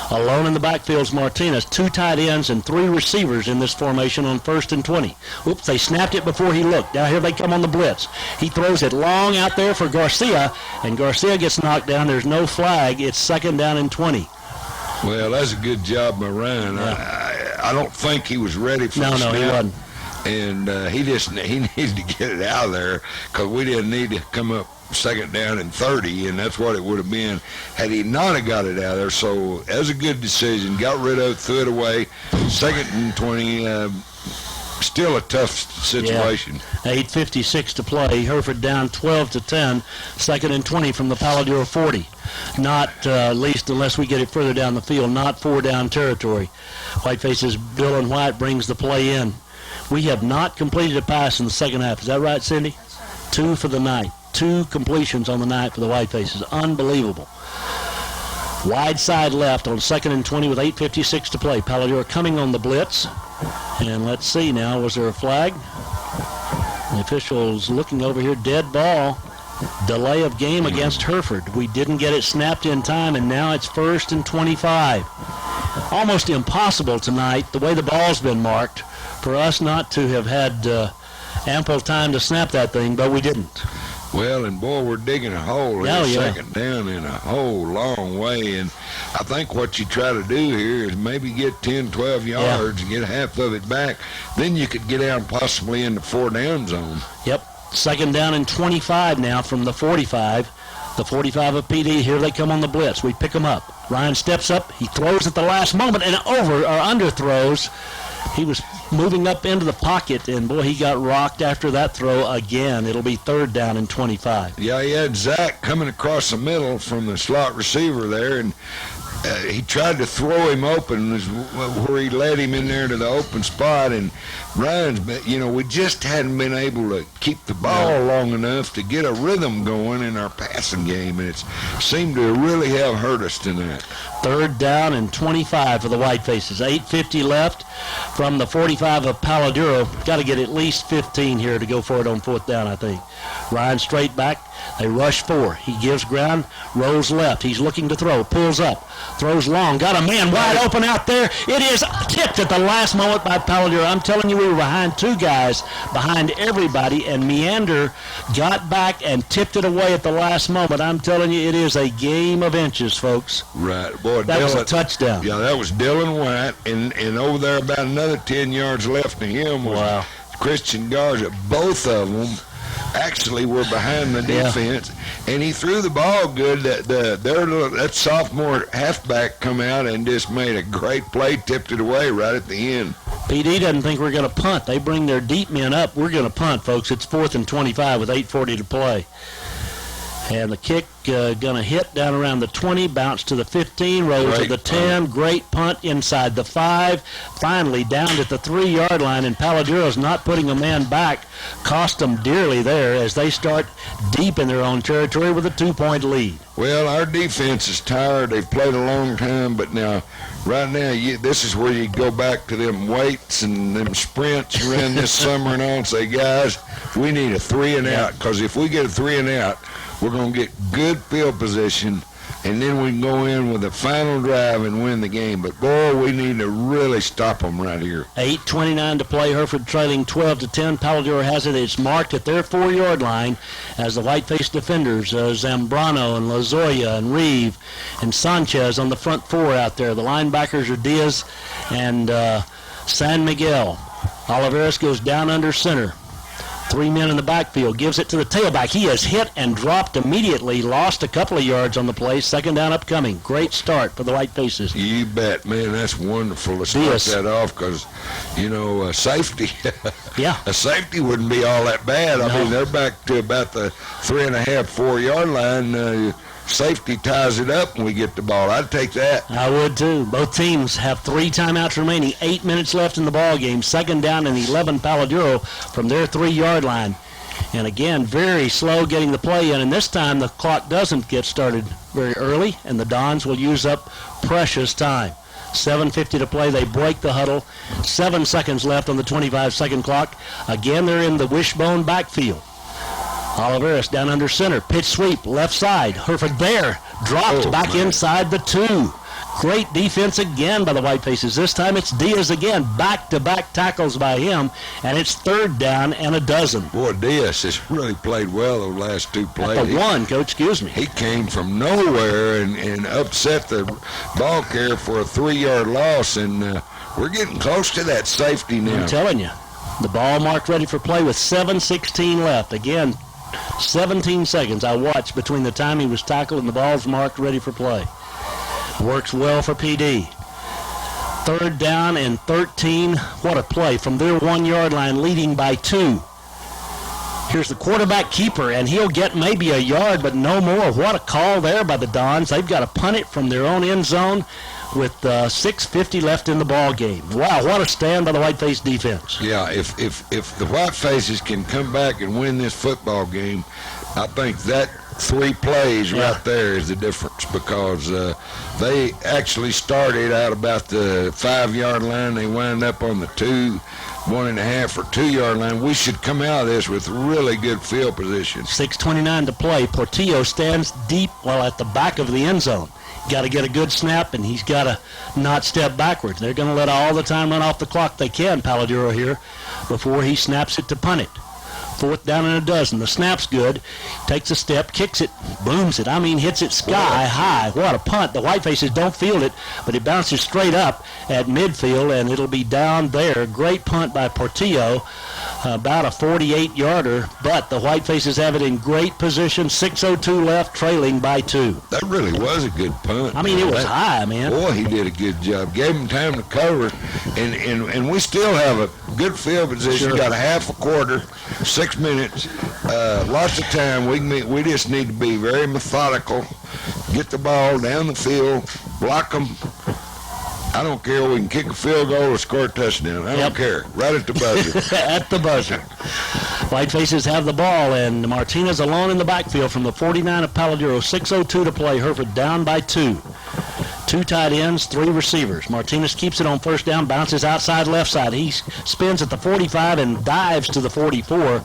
Alone in the backfield's Martinez, 2 tight ends and 3 receivers in this formation on first and 20. Oops, they snapped it before he looked. Now here they come on the blitz. He throws it long out there for Garcia, and Garcia gets knocked down. There's no flag. It's second down and 20. Well, that's a good job by Ryan. Yeah. I don't think he was ready for the snap. No, he wasn't. And he needed to get it out of there because we didn't need to come up second down and 30, and that's what it would have been had he not have got it out of there. So that was a good decision. Got rid of it, threw it away. Second and 20, still a tough situation. Yeah. 8:56 to play. Hereford down 12-10. Second and 20 from the Palo Duro 40. Not, least unless we get it further down the field, not 4-down territory. Whiteface's Bill and White brings the play in. We have not completed a pass in the second half. Is that right, Cindy? 2 for the night. 2 completions on the night for the Whitefaces. Unbelievable. Wide side left on second and 20 with 8:56 to play. Palo Duro coming on the blitz. And let's see now, was there a flag? The official's looking over here. Dead ball. Delay of game against Hereford. We didn't get it snapped in time, and now it's first and 25. Almost impossible tonight, the way the ball's been marked, for us not to have had ample time to snap that thing, but we didn't. Well, and boy, we're digging a hole here, Oh, yeah. second down in a whole long way. And I think what you try to do here is maybe get 10, 12 yards and get half of it back. Then you could get out possibly in the 4-down zone. Yep. Second down and 25 now from the 45. The 45 of PD. Here they come on the blitz. We pick them up. Ryan steps up. He throws at the last moment and underthrows. He was moving up into the pocket, and boy, he got rocked after that throw again. It'll be third down and 25. Yeah, he had Zach coming across the middle from the slot receiver there, and he tried to throw him open where he led him in there to the open spot. And Ryan's, we just hadn't been able to keep the ball long enough to get a rhythm going in our passing game, and it seemed to really have hurt us tonight. Third down and 25 for the Whitefaces. 8:50 left from the 45 of Palo Duro. Got to get at least 15 here to go for it on fourth down, I think. Ryan straight back. They rush 4. He gives ground, rolls left. He's looking to throw, pulls up, throws long. Got a man wide open out there. It is tipped at the last moment by Palo Duro. I'm telling you, we were behind 2 guys, behind everybody, and Meander got back and tipped it away at the last moment. I'm telling you, it is a game of inches, folks. Right. Boy, that was a touchdown. Yeah, that was Dylan White, and over there about another 10 yards left to him was Christian Garza. Both of them actually were behind the defense, and he threw the ball good. That sophomore halfback come out and just made a great play, tipped it away right at the end. PD doesn't think we're going to punt. They bring their deep men up. We're going to punt, folks. It's 4th and 25 with 8:40 to play. And the kick going to hit down around the 20, bounce to the 15, rolls to the 10. Great punt inside the 5. Finally down at the 3-yard line, and Palo Duro's not putting a man back. Cost them dearly there as they start deep in their own territory with a 2-point lead. Well, our defense is tired. They've played a long time, but right now, this is where you go back to them weights and them sprints you ran this summer and all and say, guys, we need a 3 and out, because if we get a 3 and out, we're going to get good field position, and then we can go in with a final drive and win the game. But, boy, we need to really stop them right here. 8:29 to play. Hereford trailing 12-10. Palo Duro has it. It's marked at their 4-yard line as the white-faced defenders, Zambrano and Lozoya and Reeve and Sanchez on the front 4 out there. The linebackers are Diaz and San Miguel. Oliveras goes down under center. 3 men in the backfield, gives it to the tailback. He is hit and dropped immediately, lost a couple of yards on the play. Second down upcoming. Great start for the Whitefaces. You bet, man. That's wonderful to start that off because, safety. A safety wouldn't be all that bad. I mean, they're back to about the 3.5, 4-yard line. Safety ties it up when we get the ball. I'd take that. I would too. Both teams have 3 timeouts remaining. 8 minutes left in the ball game. Second down and 11 Palo Duro from their 3-yard line. And again, very slow getting the play in. And this time the clock doesn't get started very early, and the Dons will use up precious time. 7:50 to play. They break the huddle. 7 seconds left on the 25-second clock. Again, they're in the wishbone backfield. Oliveras down under center. Pitch sweep, left side. Hereford there. Dropped back inside the 2. Great defense again by the Whitefaces. This time it's Diaz again. Back-to-back tackles by him, and it's third down and a dozen. Boy, Diaz has really played well the last 2 plays. At the 1, Coach, excuse me. He came from nowhere and upset the ball carrier for a 3-yard loss, and we're getting close to that safety now. I'm telling you. The ball marked ready for play with 7:16 left. Again, 17 seconds I watched between the time he was tackled and the ball's marked ready for play. Works well for PD. Third down and 13. What a play from their 1-yard line, leading by 2. Here's the quarterback keeper, and he'll get maybe a yard, but no more. What a call there by the Dons. They've got to punt it from their own end zone with 6:50 left in the ball game. Wow, what a stand by the Whiteface defense. Yeah, if the Whitefaces can come back and win this football game, I think that 3 plays right there is the difference, because they actually started out about the 5-yard line. They wind up on the 2, 1.5 or 2-yard line. We should come out of this with really good field position. 6:29 to play. Portillo stands deep, at the back of the end zone. Got to get a good snap, and he's got to not step backwards. They're going to let all the time run off the clock they can, Palo Duro here, before he snaps it to punt it. 4th down and a dozen. The snap's good. Takes a step, kicks it, booms it. I mean, hits it sky high. What a punt. The Whitefaces don't field it, but it bounces straight up at midfield, and it'll be down there. Great punt by Portillo. About a 48-yarder, but the Whitefaces have it in great position. 6:02 left, trailing by 2. That really was a good punt. I mean, it was high, man. Boy, he did a good job. Gave him time to cover, and we still have a good field position. Sure. Got a half a quarter, 6 minutes, lots of time. We just need to be very methodical, get the ball down the field, block them. I don't care. We can kick a field goal or score a touchdown. I don't care. Right at the buzzer. At the buzzer. Whitefaces have the ball, and Martinez alone in the backfield from the 49 of Palo Duro. 6:02 to play. Hereford down by 2. 2 tight ends, 3 receivers. Martinez keeps it on first down, bounces outside left side. He spins at the 45 and dives to the 44.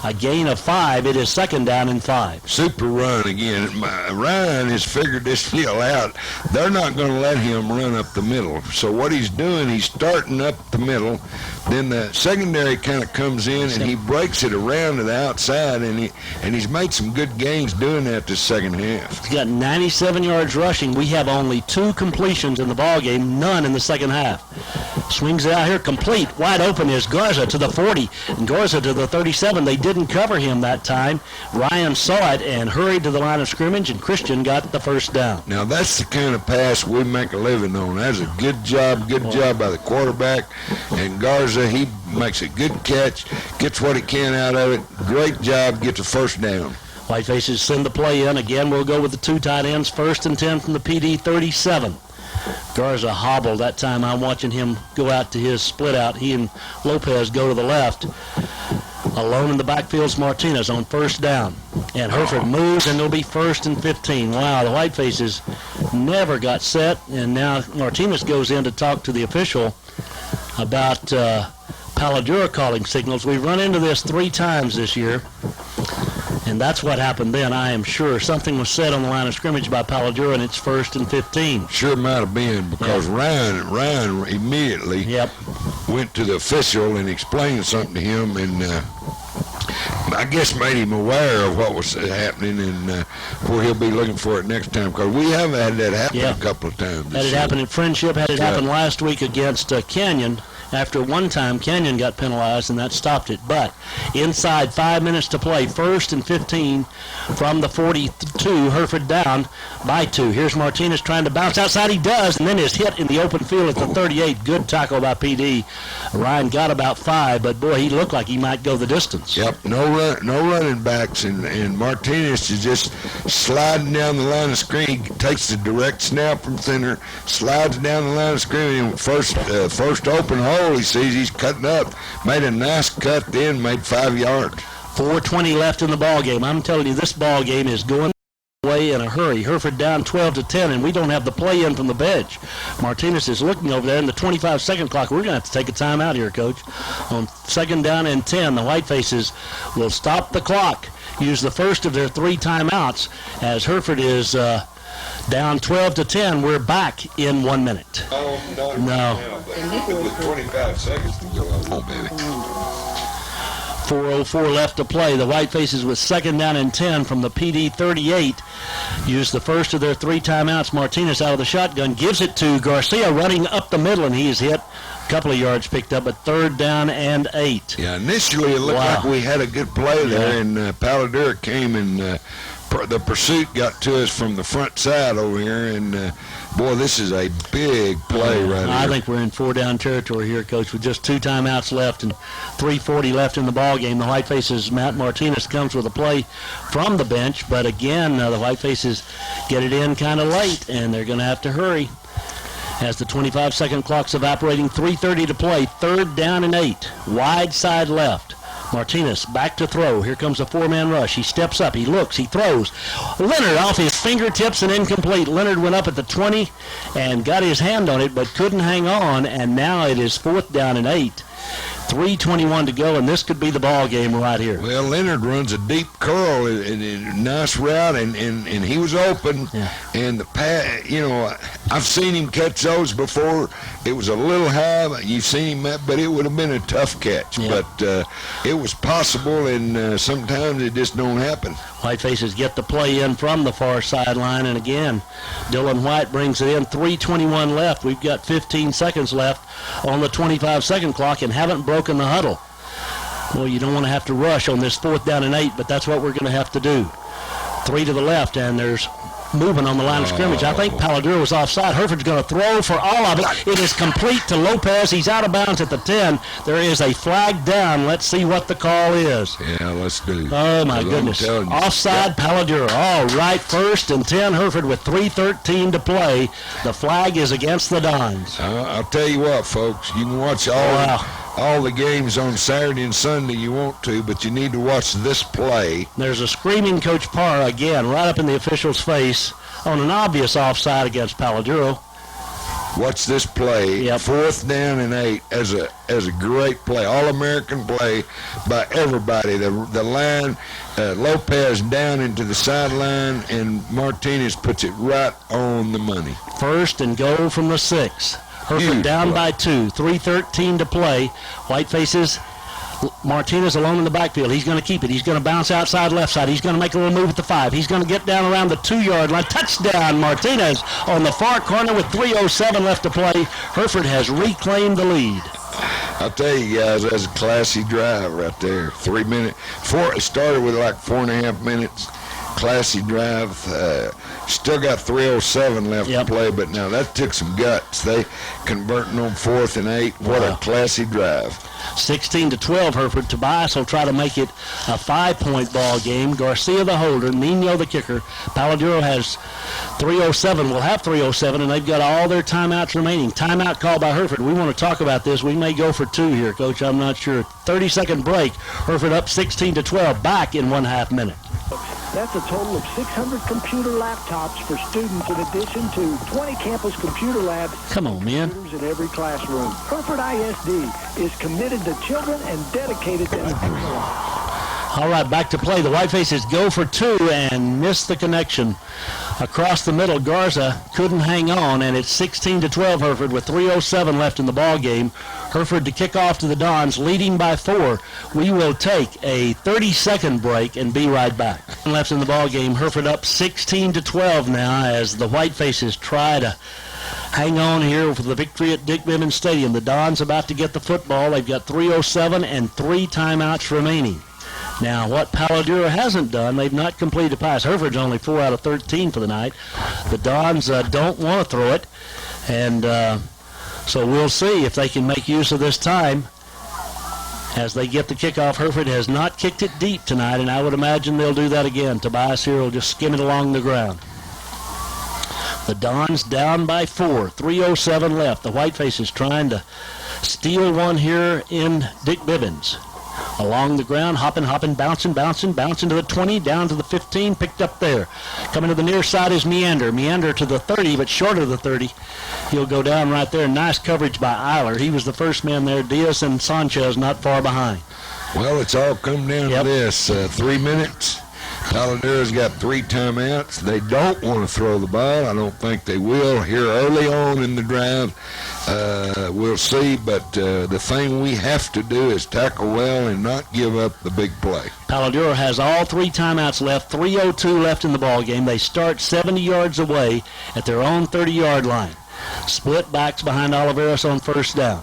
A gain of 5. It is 2nd down and 5. Super run again. Ryan has figured this deal out. They're not going to let him run up the middle. So what he's doing, he's starting up the middle. Then the secondary kind of comes in and he breaks it around to the outside, and he's made some good gains doing that this second half. He's got 97 yards rushing. We have only 2 completions in the ball game, none in the second half. Swings it out here complete. Wide open is Garza to the 40 and Garza to the 37. They didn't cover him that time. Ryan saw it and hurried to the line of scrimmage, and Christian got the first down. Now that's the kind of pass we make a living on. That's a good job by the quarterback. And Garza, he makes a good catch, gets what he can out of it. Great job, gets a first down. Whitefaces send the play in. Again, we'll go with the 2 tight ends. 1st and 10 from the PD 37. Garza hobbled that time. I'm watching him go out to his split out. He and Lopez go to the left. Alone in the backfield's Martinez on first down. And Hereford moves, and it'll be 1st and 15. Wow, the Whitefaces never got set. And now Martinez goes in to talk to the official about Palo Duro calling signals. We've run into this 3 times this year. And that's what happened then, I am sure. Something was said on the line of scrimmage by Palo Duro, and it's 1st and 15. Sure might have been, because Ryan immediately went to the official and explained something to him, and I guess made him aware of what was happening, and where he'll be looking for it next time, because we have had that happen a couple of times. Had it happen in Friendship, had it happen last week against Canyon. After one time, Canyon got penalized, and that stopped it. But inside 5 minutes to play, 1st and 15 from the 42, Hereford down by 2. Here's Martinez trying to bounce outside. He does, and then is hit in the open field at the 38. Good tackle by PD. Ryan got about 5, but, boy, he looked like he might go the distance. Yep, no running backs, and Martinez is just sliding down the line of screen. He takes the direct snap from center, slides down the line of screen, and first open hole, he sees he's cutting up. Made a nice cut then, made 5 yards. 4:20 left in the ball game. I'm telling you, this ball game is going away in a hurry. Hereford down 12-10, and we don't have the play in from the bench. Martinez is looking over there in the 25-second clock. We're going to have to take a timeout here, Coach. On 2nd down and 10, the Whitefaces will stop the clock, use the first of their 3 timeouts, as Hereford is down 12-10. We're back in 1 minute. No. With 25 seconds to go. Oh, baby. 4:04 left to play. The Whitefaces with 2nd down and 10 from the PD 38. Use the first of their 3 timeouts. Martinez out of the shotgun gives it to Garcia running up the middle, and he is hit. A couple of yards picked up, but 3rd down and 8. Yeah, initially it looked like we had a good play there, and Palo Duro came and the pursuit got to us from the front side over here, and boy, this is a big play right here. I think we're in 4-down territory here, Coach, with just 2 timeouts left and 3:40 left in the ball game. The Whitefaces, Matt Martinez comes with a play from the bench, but again, the Whitefaces get it in kind of late, and they're going to have to hurry. As the 25-second clock's evaporating, 3:30 to play, 3rd down and 8, wide side left. Martinez back to throw. Here comes a 4-man rush. He steps up. He looks. He throws. Leonard off his fingertips and incomplete. Leonard went up at the 20 and got his hand on it but couldn't hang on, and now it is 4th down and 8. 3:21 to go, and this could be the ball game right here. Well, Leonard runs a deep curl and a nice route, and he was open. Yeah. And the pass, I've seen him catch those before. It was a little high. You've seen him, but it would have been a tough catch. Yeah. But it was possible, and sometimes it just don't happen. Whitefaces get the play in from the far sideline, and again, Dylan White brings it in. 3:21 left. We've got 15 seconds left on the 25-second clock and haven't broken the huddle. Well, you don't want to have to rush on this 4th down and 8, but that's what we're going to have to do. 3 to the left, and there's movement on the line of scrimmage. I think Palo was offside. Hereford's going to throw for all of it. It is complete to Lopez. He's out of bounds at the 10. There is a flag down. Let's see what the call is. Yeah, let's do. Oh, my goodness. Offside, Palo. All right, 1st and 10. Hereford with 3:13 to play. The flag is against the Dons. I'll tell you what, folks. You can watch all the games on Saturday and Sunday you want to, but you need to watch this play. There's a screaming Coach Parr again right up in the official's face on an obvious offside against Palo Duro. Watch this play. Yep. 4th down and 8 as a great play, All-American play by everybody. The line, Lopez down into the sideline, and Martinez puts it right on the money. 1st and goal from the 6. Hereford down by 2. 3:13 to play. Whitefaces. Martinez alone in the backfield. He's going to keep it. He's going to bounce outside left side. He's going to make a little move at the 5. He's going to get down around the 2-yard line. Touchdown, Martinez on the far corner with 3:07 left to play. Hereford has reclaimed the lead. I'll tell you guys, that's a classy drive right there. 3 minutes. It started with like 4.5 minutes. Classy drive. Still got 3:07 left to play, but now that took some guts. They converting on 4th and 8. What a classy drive. 16-12, Hereford. Tobias will try to make it a 5-point ball game. Garcia the holder, Nino the kicker. Palo Duro has 3:07. Will have 3:07, and they've got all their timeouts remaining. Timeout called by Hereford. We want to talk about this. We may go for 2 here, Coach. I'm not sure. 30-second break. Hereford up 16-12. Back in 1/2 minute. That's a total of 600 computer laptops for students in addition to 20 campus computer labs. Come on, man. Computers in every classroom. Hereford ISD is committed to children and dedicated to All right, back to play. The Whitefaces go for 2 and miss the connection. Across the middle, Garza couldn't hang on, and it's 16-12 Hereford with 3:07 left in the ball game. Hereford to kick off to the Dons, leading by 4. We will take a 30-second break and be right back. Left in the ball game, Hereford up 16-12 now as the Whitefaces try to hang on here for the victory at Dick Bibbins Stadium. The Dons about to get the football. They've got 3:07 and 3 timeouts remaining. Now, what Palo Duro hasn't done, they've not completed a pass. Hereford's only 4 out of 13 for the night. The Dons don't want to throw it, and so we'll see if they can make use of this time as they get the kickoff. Hereford has not kicked it deep tonight, and I would imagine they'll do that again. Tobias here will just skim it along the ground. The Dons down by 4, 3:07 left. The Whitefaces trying to steal one here in Dick Bibbins. Along the ground, hopping, bouncing to the 20, down to the 15, picked up there. Coming to the near side is Meander to the 30, but short of the 30. He'll go down right there. Nice coverage by Eiler. He was the first man there. Diaz and Sanchez not far behind. Well, it's all come down to this. 3 minutes. Palo Duro's got 3 timeouts. They don't want to throw the ball. I don't think they will here early on in the drive. We'll see, but the thing we have to do is tackle well and not give up the big play. Palo Duro has all 3 timeouts left, 3:02 left in the ball game. They start 70 yards away at their own 30-yard line. Split backs behind Oliveros on 1st down.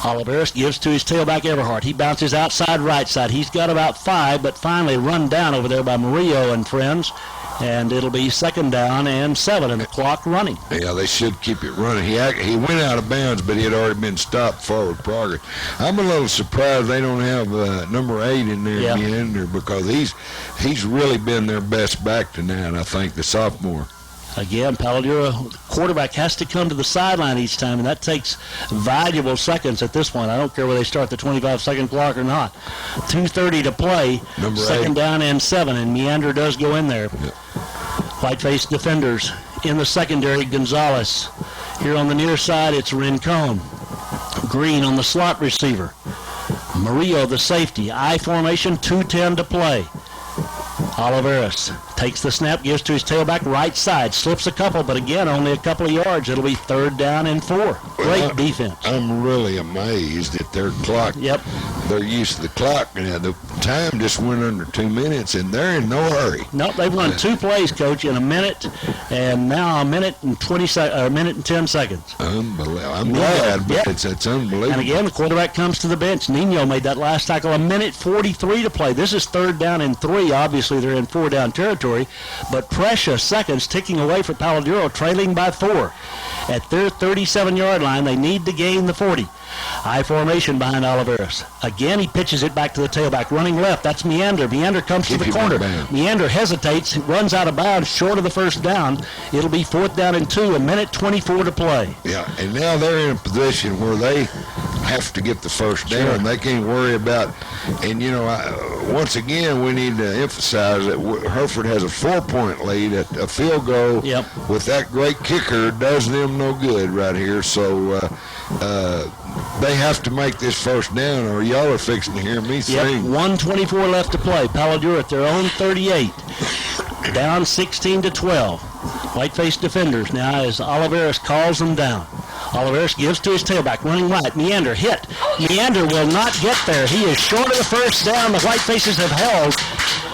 Oliveros gives to his tailback Everhart. He bounces outside right side. He's got about 5, but finally run down over there by Murillo and friends. And it'll be 2nd down and 7, and the clock running. Yeah, they should keep it running. He went out of bounds, but he had already been stopped forward progress. I'm a little surprised they don't have number 8 in there, Meander, because he's really been their best back tonight, I think, the sophomore. Again, Palo Duro quarterback has to come to the sideline each time, and that takes valuable seconds at this point. I don't care whether they start the 25-second clock or not. 2:30 to play, number 2nd 8. down and 7, and Meander does go in there. Yep. Whiteface defenders in the secondary, Gonzalez. Here on the near side, it's Rincon. Green on the slot receiver. Murillo, the safety. I formation, 2:10 to play. Oliveras takes the snap, gives to his tailback, right side, slips a couple, but again, only a couple of yards. It'll be 3rd down and 4. Great defense. I'm really amazed at their clock. Yep. They're used to the clock. Now, the time just went under 2 minutes, and they're in no hurry. Nope, they've run 2 plays, Coach, in a minute, and now a minute and 10 seconds. Unbelievable. I'm glad, but Yep. it's unbelievable. And again, the quarterback comes to the bench. Nino made that last tackle, a minute 43 to play. This is 3rd down and 3. Obviously, they're in 4-down territory, but precious seconds ticking away for Palo Duro, trailing by 4. At their 37-yard line, they need to gain the 40. I formation behind Oliveras. Again, he pitches it back to the tailback, running left. That's Meander. Meander comes to the corner. Meander hesitates, runs out of bounds, short of the 1st down. It'll be 4th down and 2, a minute 24 to play. Yeah, and now they're in a position where they have to get the 1st down. Sure. They can't worry about, and once again, we need to emphasize that Hereford has a 4-point lead. At a field goal with that great kicker does them no good right here. So they have to make this 1st down, or y'all are fixing to hear me sing. 1:24 left to play. Palo Duro at their own 38. Down 16 to 12. White-faced defenders now as Oliveras calls them down. Oliveras gives to his tailback, running right. Meander hit. Meander will not get there. He is short of the 1st down. The Whitefaces have held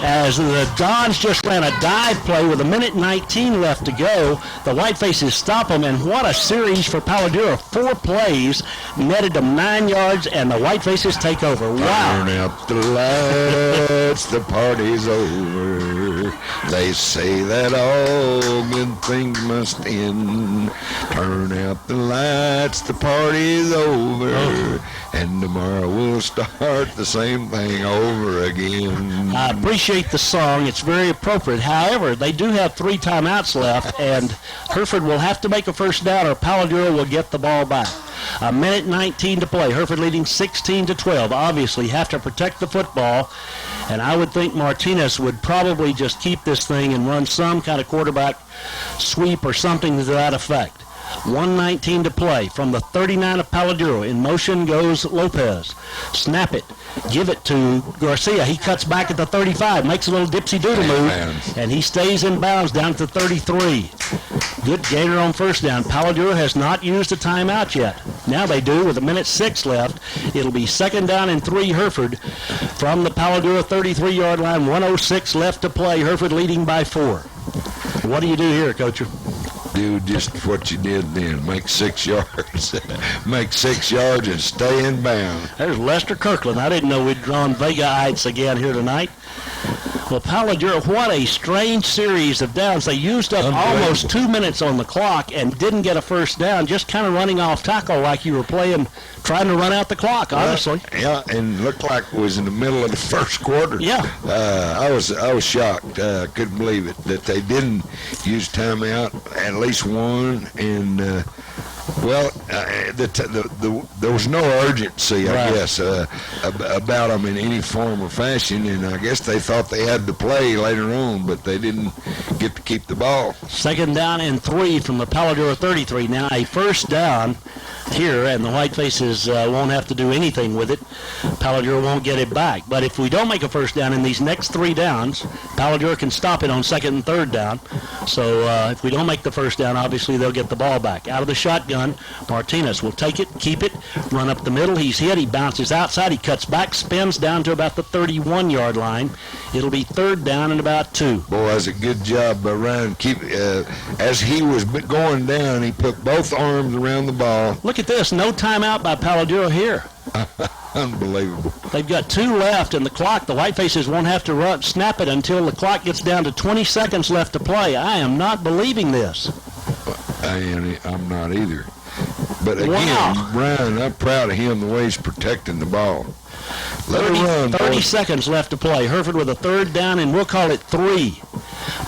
as the Dons just ran a dive play with a minute 19 left to go. The Whitefaces stop them, and what a series for Palo Duro. 4 plays, netted them 9 yards, and the Whitefaces take over. Wow. Turn out the lights, the party's over. They say that all good things must end. Turn out the lights, the party's over. And tomorrow we'll start the same thing over again. I appreciate the song. It's very appropriate. However, they do have 3 timeouts left, and Hereford will have to make a 1st down or Palo Duro will get the ball back. A minute 19 to play. Hereford leading 16 to 12. Obviously, have to protect the football, and I would think Martinez would probably just keep this thing and run some kind of quarterback sweep or something to that effect. 1:19 to play. From the 39 of Palo Duro, in motion goes Lopez. Snap it. Give it to Garcia. He cuts back at the 35, makes a little dipsy-doodle move, and he stays in bounds down to 33. Good gainer on 1st down. Palo Duro has not used a timeout yet. Now they do with a minute 6 left. It'll be 2nd down and 3 Hereford from the Palo Duro 33-yard line. 1:06 left to play. Hereford leading by 4. What do you do here, Coacher? Do just what you did then. Make 6 yards. Make 6 yards and stay in bounds. There's Lester Kirkland. I didn't know we'd drawn Vega-ites again here tonight. Well, Palo Duro, what a strange series of downs. They used up almost 2 minutes on the clock and didn't get a 1st down, just kind of running off tackle like you were playing, trying to run out the clock, honestly. Yeah, and looked like it was in the middle of the 1st quarter. Yeah. I was shocked. Couldn't believe it that they didn't use timeout, at least one, and there was no urgency, I guess, about them in any form or fashion, and I guess they thought they had to play later on, but they didn't get to keep the ball. 2nd down and 3 from the Palo Duro 33. Now a 1st down here, and the Whitefaces won't have to do anything with it. Palo Duro won't get it back. But if we don't make a 1st down in these next 3 downs, Palo Duro can stop it on 2nd and 3rd down. So if we don't make the 1st down, obviously they'll get the ball back. Out of the shotgun, Martinez will take it, keep it, run up the middle. He's hit. He bounces outside. He cuts back, spins down to about the 31-yard line. It'll be 3rd down and about 2. Boy, that's a good job by Ryan. As he was going down, he put both arms around the ball. Look at this. No timeout by Palo Duro here. Unbelievable. They've got 2 left, and the clock, the Whitefaces won't have to snap it until the clock gets down to 20 seconds left to play. I am not believing this. I'm not either. But again, Ryan, I'm proud of him, the way he's protecting the ball. Let it run, 30 boys. seconds left to play. Hereford with a 3rd down, and we'll call it 3.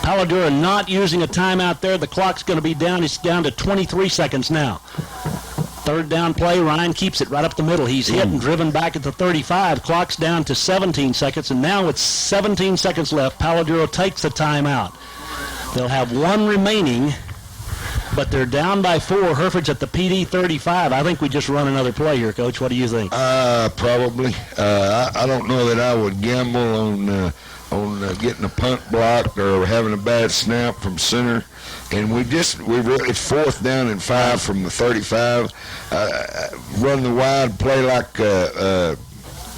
Palo Duro not using a timeout there. The clock's going to be down. It's down to 23 seconds now. 3rd down play. Ryan keeps it right up the middle. He's hit and driven back at the 35. Clock's down to 17 seconds, and now with 17 seconds left, Palo Duro takes the timeout. They'll have 1 remaining but they're down by 4. Hereford's at the PD 35. I think we just run another play here, Coach. What do you think? Probably. I don't know that I would gamble on getting a punt blocked or having a bad snap from center. And it's 4th down and 5 from the 35. Run the wide play like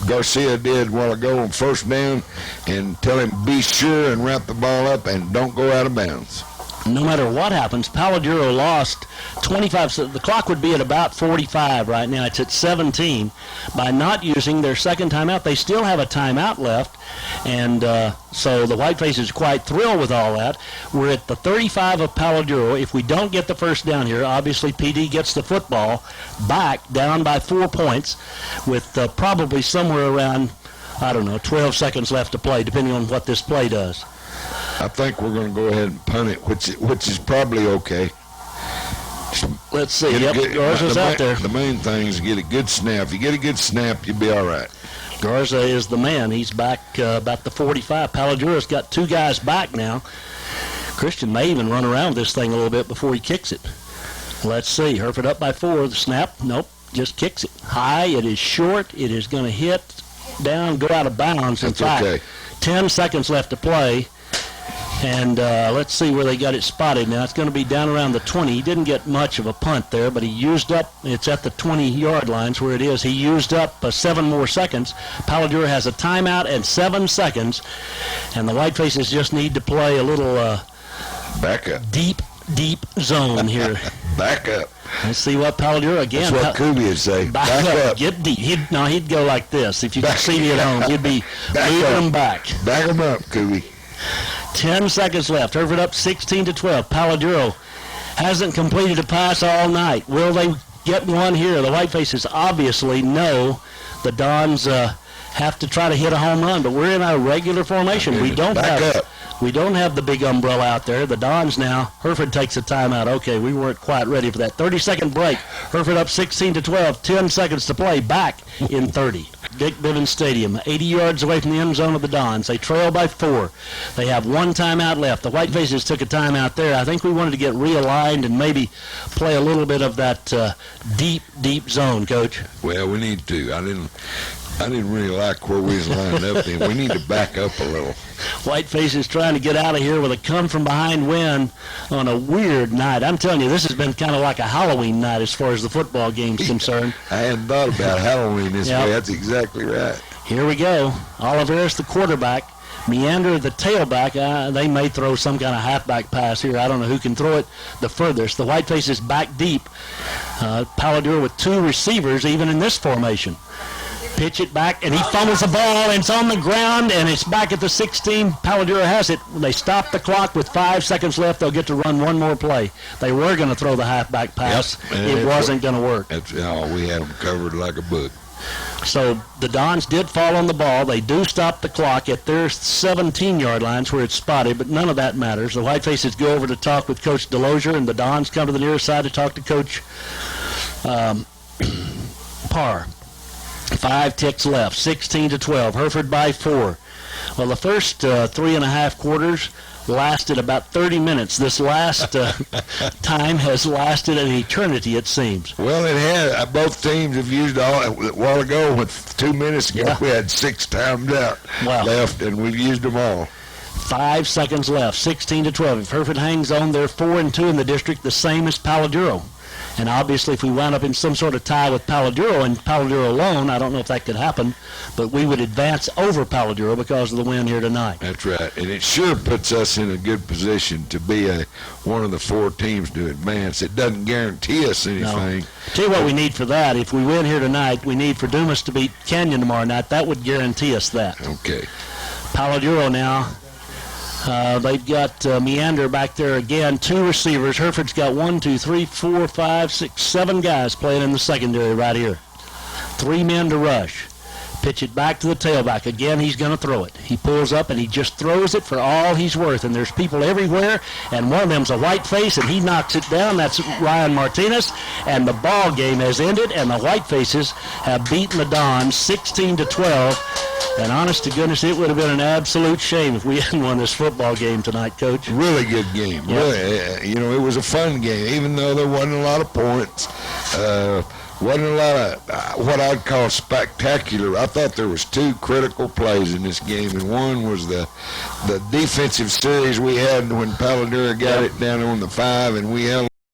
Garcia did a while ago on 1st down, and tell him be sure and wrap the ball up and don't go out of bounds. No matter what happens, Palo Duro lost 25. So the clock would be at about 45 right now. It's at 17. By not using their second timeout, they still have a timeout left. And so the Whiteface is quite thrilled with all that. We're at the 35 of Palo Duro. If we don't get the first down here, obviously PD gets the football back down by 4 points with probably somewhere around, 12 seconds left to play, depending on what this play does. I think we're going to go ahead and punt it, which is probably okay. Let's see. Yep, Garza's out there. The main thing is get a good snap. If you get a good snap, you'll be all right. Garza is the man. He's back about the 45. Palo Duro's got 2 guys back now. Christian may even run around this thing a little bit before he kicks it. Let's see. Hereford up by 4. The snap, nope, just kicks it. High, it is short. It is going to hit down, go out of bounds. In fact, okay. 10 seconds left to play. And let's see where they got it spotted. Now, it's going to be down around the 20. He didn't get much of a punt there, but he used up, it's at the 20-yard lines where it is. He used up 7 more seconds. Palo Duro has a timeout and 7 seconds. And the Whitefaces just need to play a little back up. Deep zone here. Back up. Let's see what Palo Duro, again. That's what Kubi would say. Back up. Get deep. He'd go like this. If you could see me at home, he'd be moving them back. Back them up, Kubi. 10 seconds left. Hereford up 16-12. Palo Duro hasn't completed a pass all night. Will they get one here? The Whitefaces obviously know the Dons have to try to hit a home run, but we're in our regular formation. We don't have the big umbrella out there. The Dons now. Hereford takes a timeout. Okay, we weren't quite ready for that. 30-second break. Hereford up 16-12. 10 seconds to play. Back in 30. Dick Bivens Stadium, 80 yards away from the end zone of the Dons. They trail by 4. They have 1 timeout left. The Whitefaces took a timeout there. I think we wanted to get realigned and maybe play a little bit of that deep zone, Coach. Well, we need to. I didn't really like where we was lined up in. We need to back up a little. Whitefaces trying to get out of here with a come-from-behind win on a weird night. I'm telling you, this has been kind of like a Halloween night as far as the football game's concerned. I hadn't thought about Halloween this way. That's exactly right. Here we go. Oliveris, the quarterback. Meander, the tailback. They may throw some kind of halfback pass here. I don't know who can throw it the furthest. The Whitefaces back deep. Palo Duro with 2 receivers, even in this formation. Pitch it back, and he fumbles the ball, and it's on the ground, and it's back at the 16. Palo Duro has it. They stop the clock with 5 seconds left. They'll get to run one more play. They were going to throw the halfback pass. Yep. It wasn't going to work. We had them covered like a book. So the Dons did fall on the ball. They do stop the clock at their 17-yard lines where it's spotted, but none of that matters. The Whitefaces go over to talk with Coach Delosier, and the Dons come to the near side to talk to Coach Parr. 5 ticks left, 16-12. Hereford by 4. Well, the first 3.5 quarters lasted about 30 minutes. This last time has lasted an eternity, it seems. Well, it had. Both teams have used a while ago. With 2 minutes ago, we had 6 times out left, and we've used them all. 5 seconds left, 16-12. If Hereford hangs on, they're 4-2 in the district, the same as Palo Duro. And obviously, if we wound up in some sort of tie with Palo Duro and Palo Duro alone, I don't know if that could happen, but we would advance over Palo Duro because of the win here tonight. That's right. And it sure puts us in a good position to be one of the 4 teams to advance. It doesn't guarantee us anything. No. Tell you what we need for that. If we win here tonight, we need for Dumas to beat Canyon tomorrow night. That would guarantee us that. Okay. Palo Duro now. They've got Meander back there again. 2 receivers. Hereford's got 1, 2, 3, 4, 5, 6, 7 guys playing in the secondary right here. 3 men to rush. pitch it back to the tailback. Again, he's going to throw it. He pulls up, and he just throws it for all he's worth. And there's people everywhere, and one of them's a white face, and he knocks it down. That's Ryan Martinez, and the ball game has ended, and the white faces have beaten the Dons 16-12. And honest to goodness, it would have been an absolute shame if we hadn't won this football game tonight, Coach. Really good game. Yep. Really, it was a fun game, even though there wasn't a lot of points. Wasn't a lot of what I'd call spectacular. I thought there was two critical plays in this game, and one was the defensive series we had when Palo got it down on the 5, and we held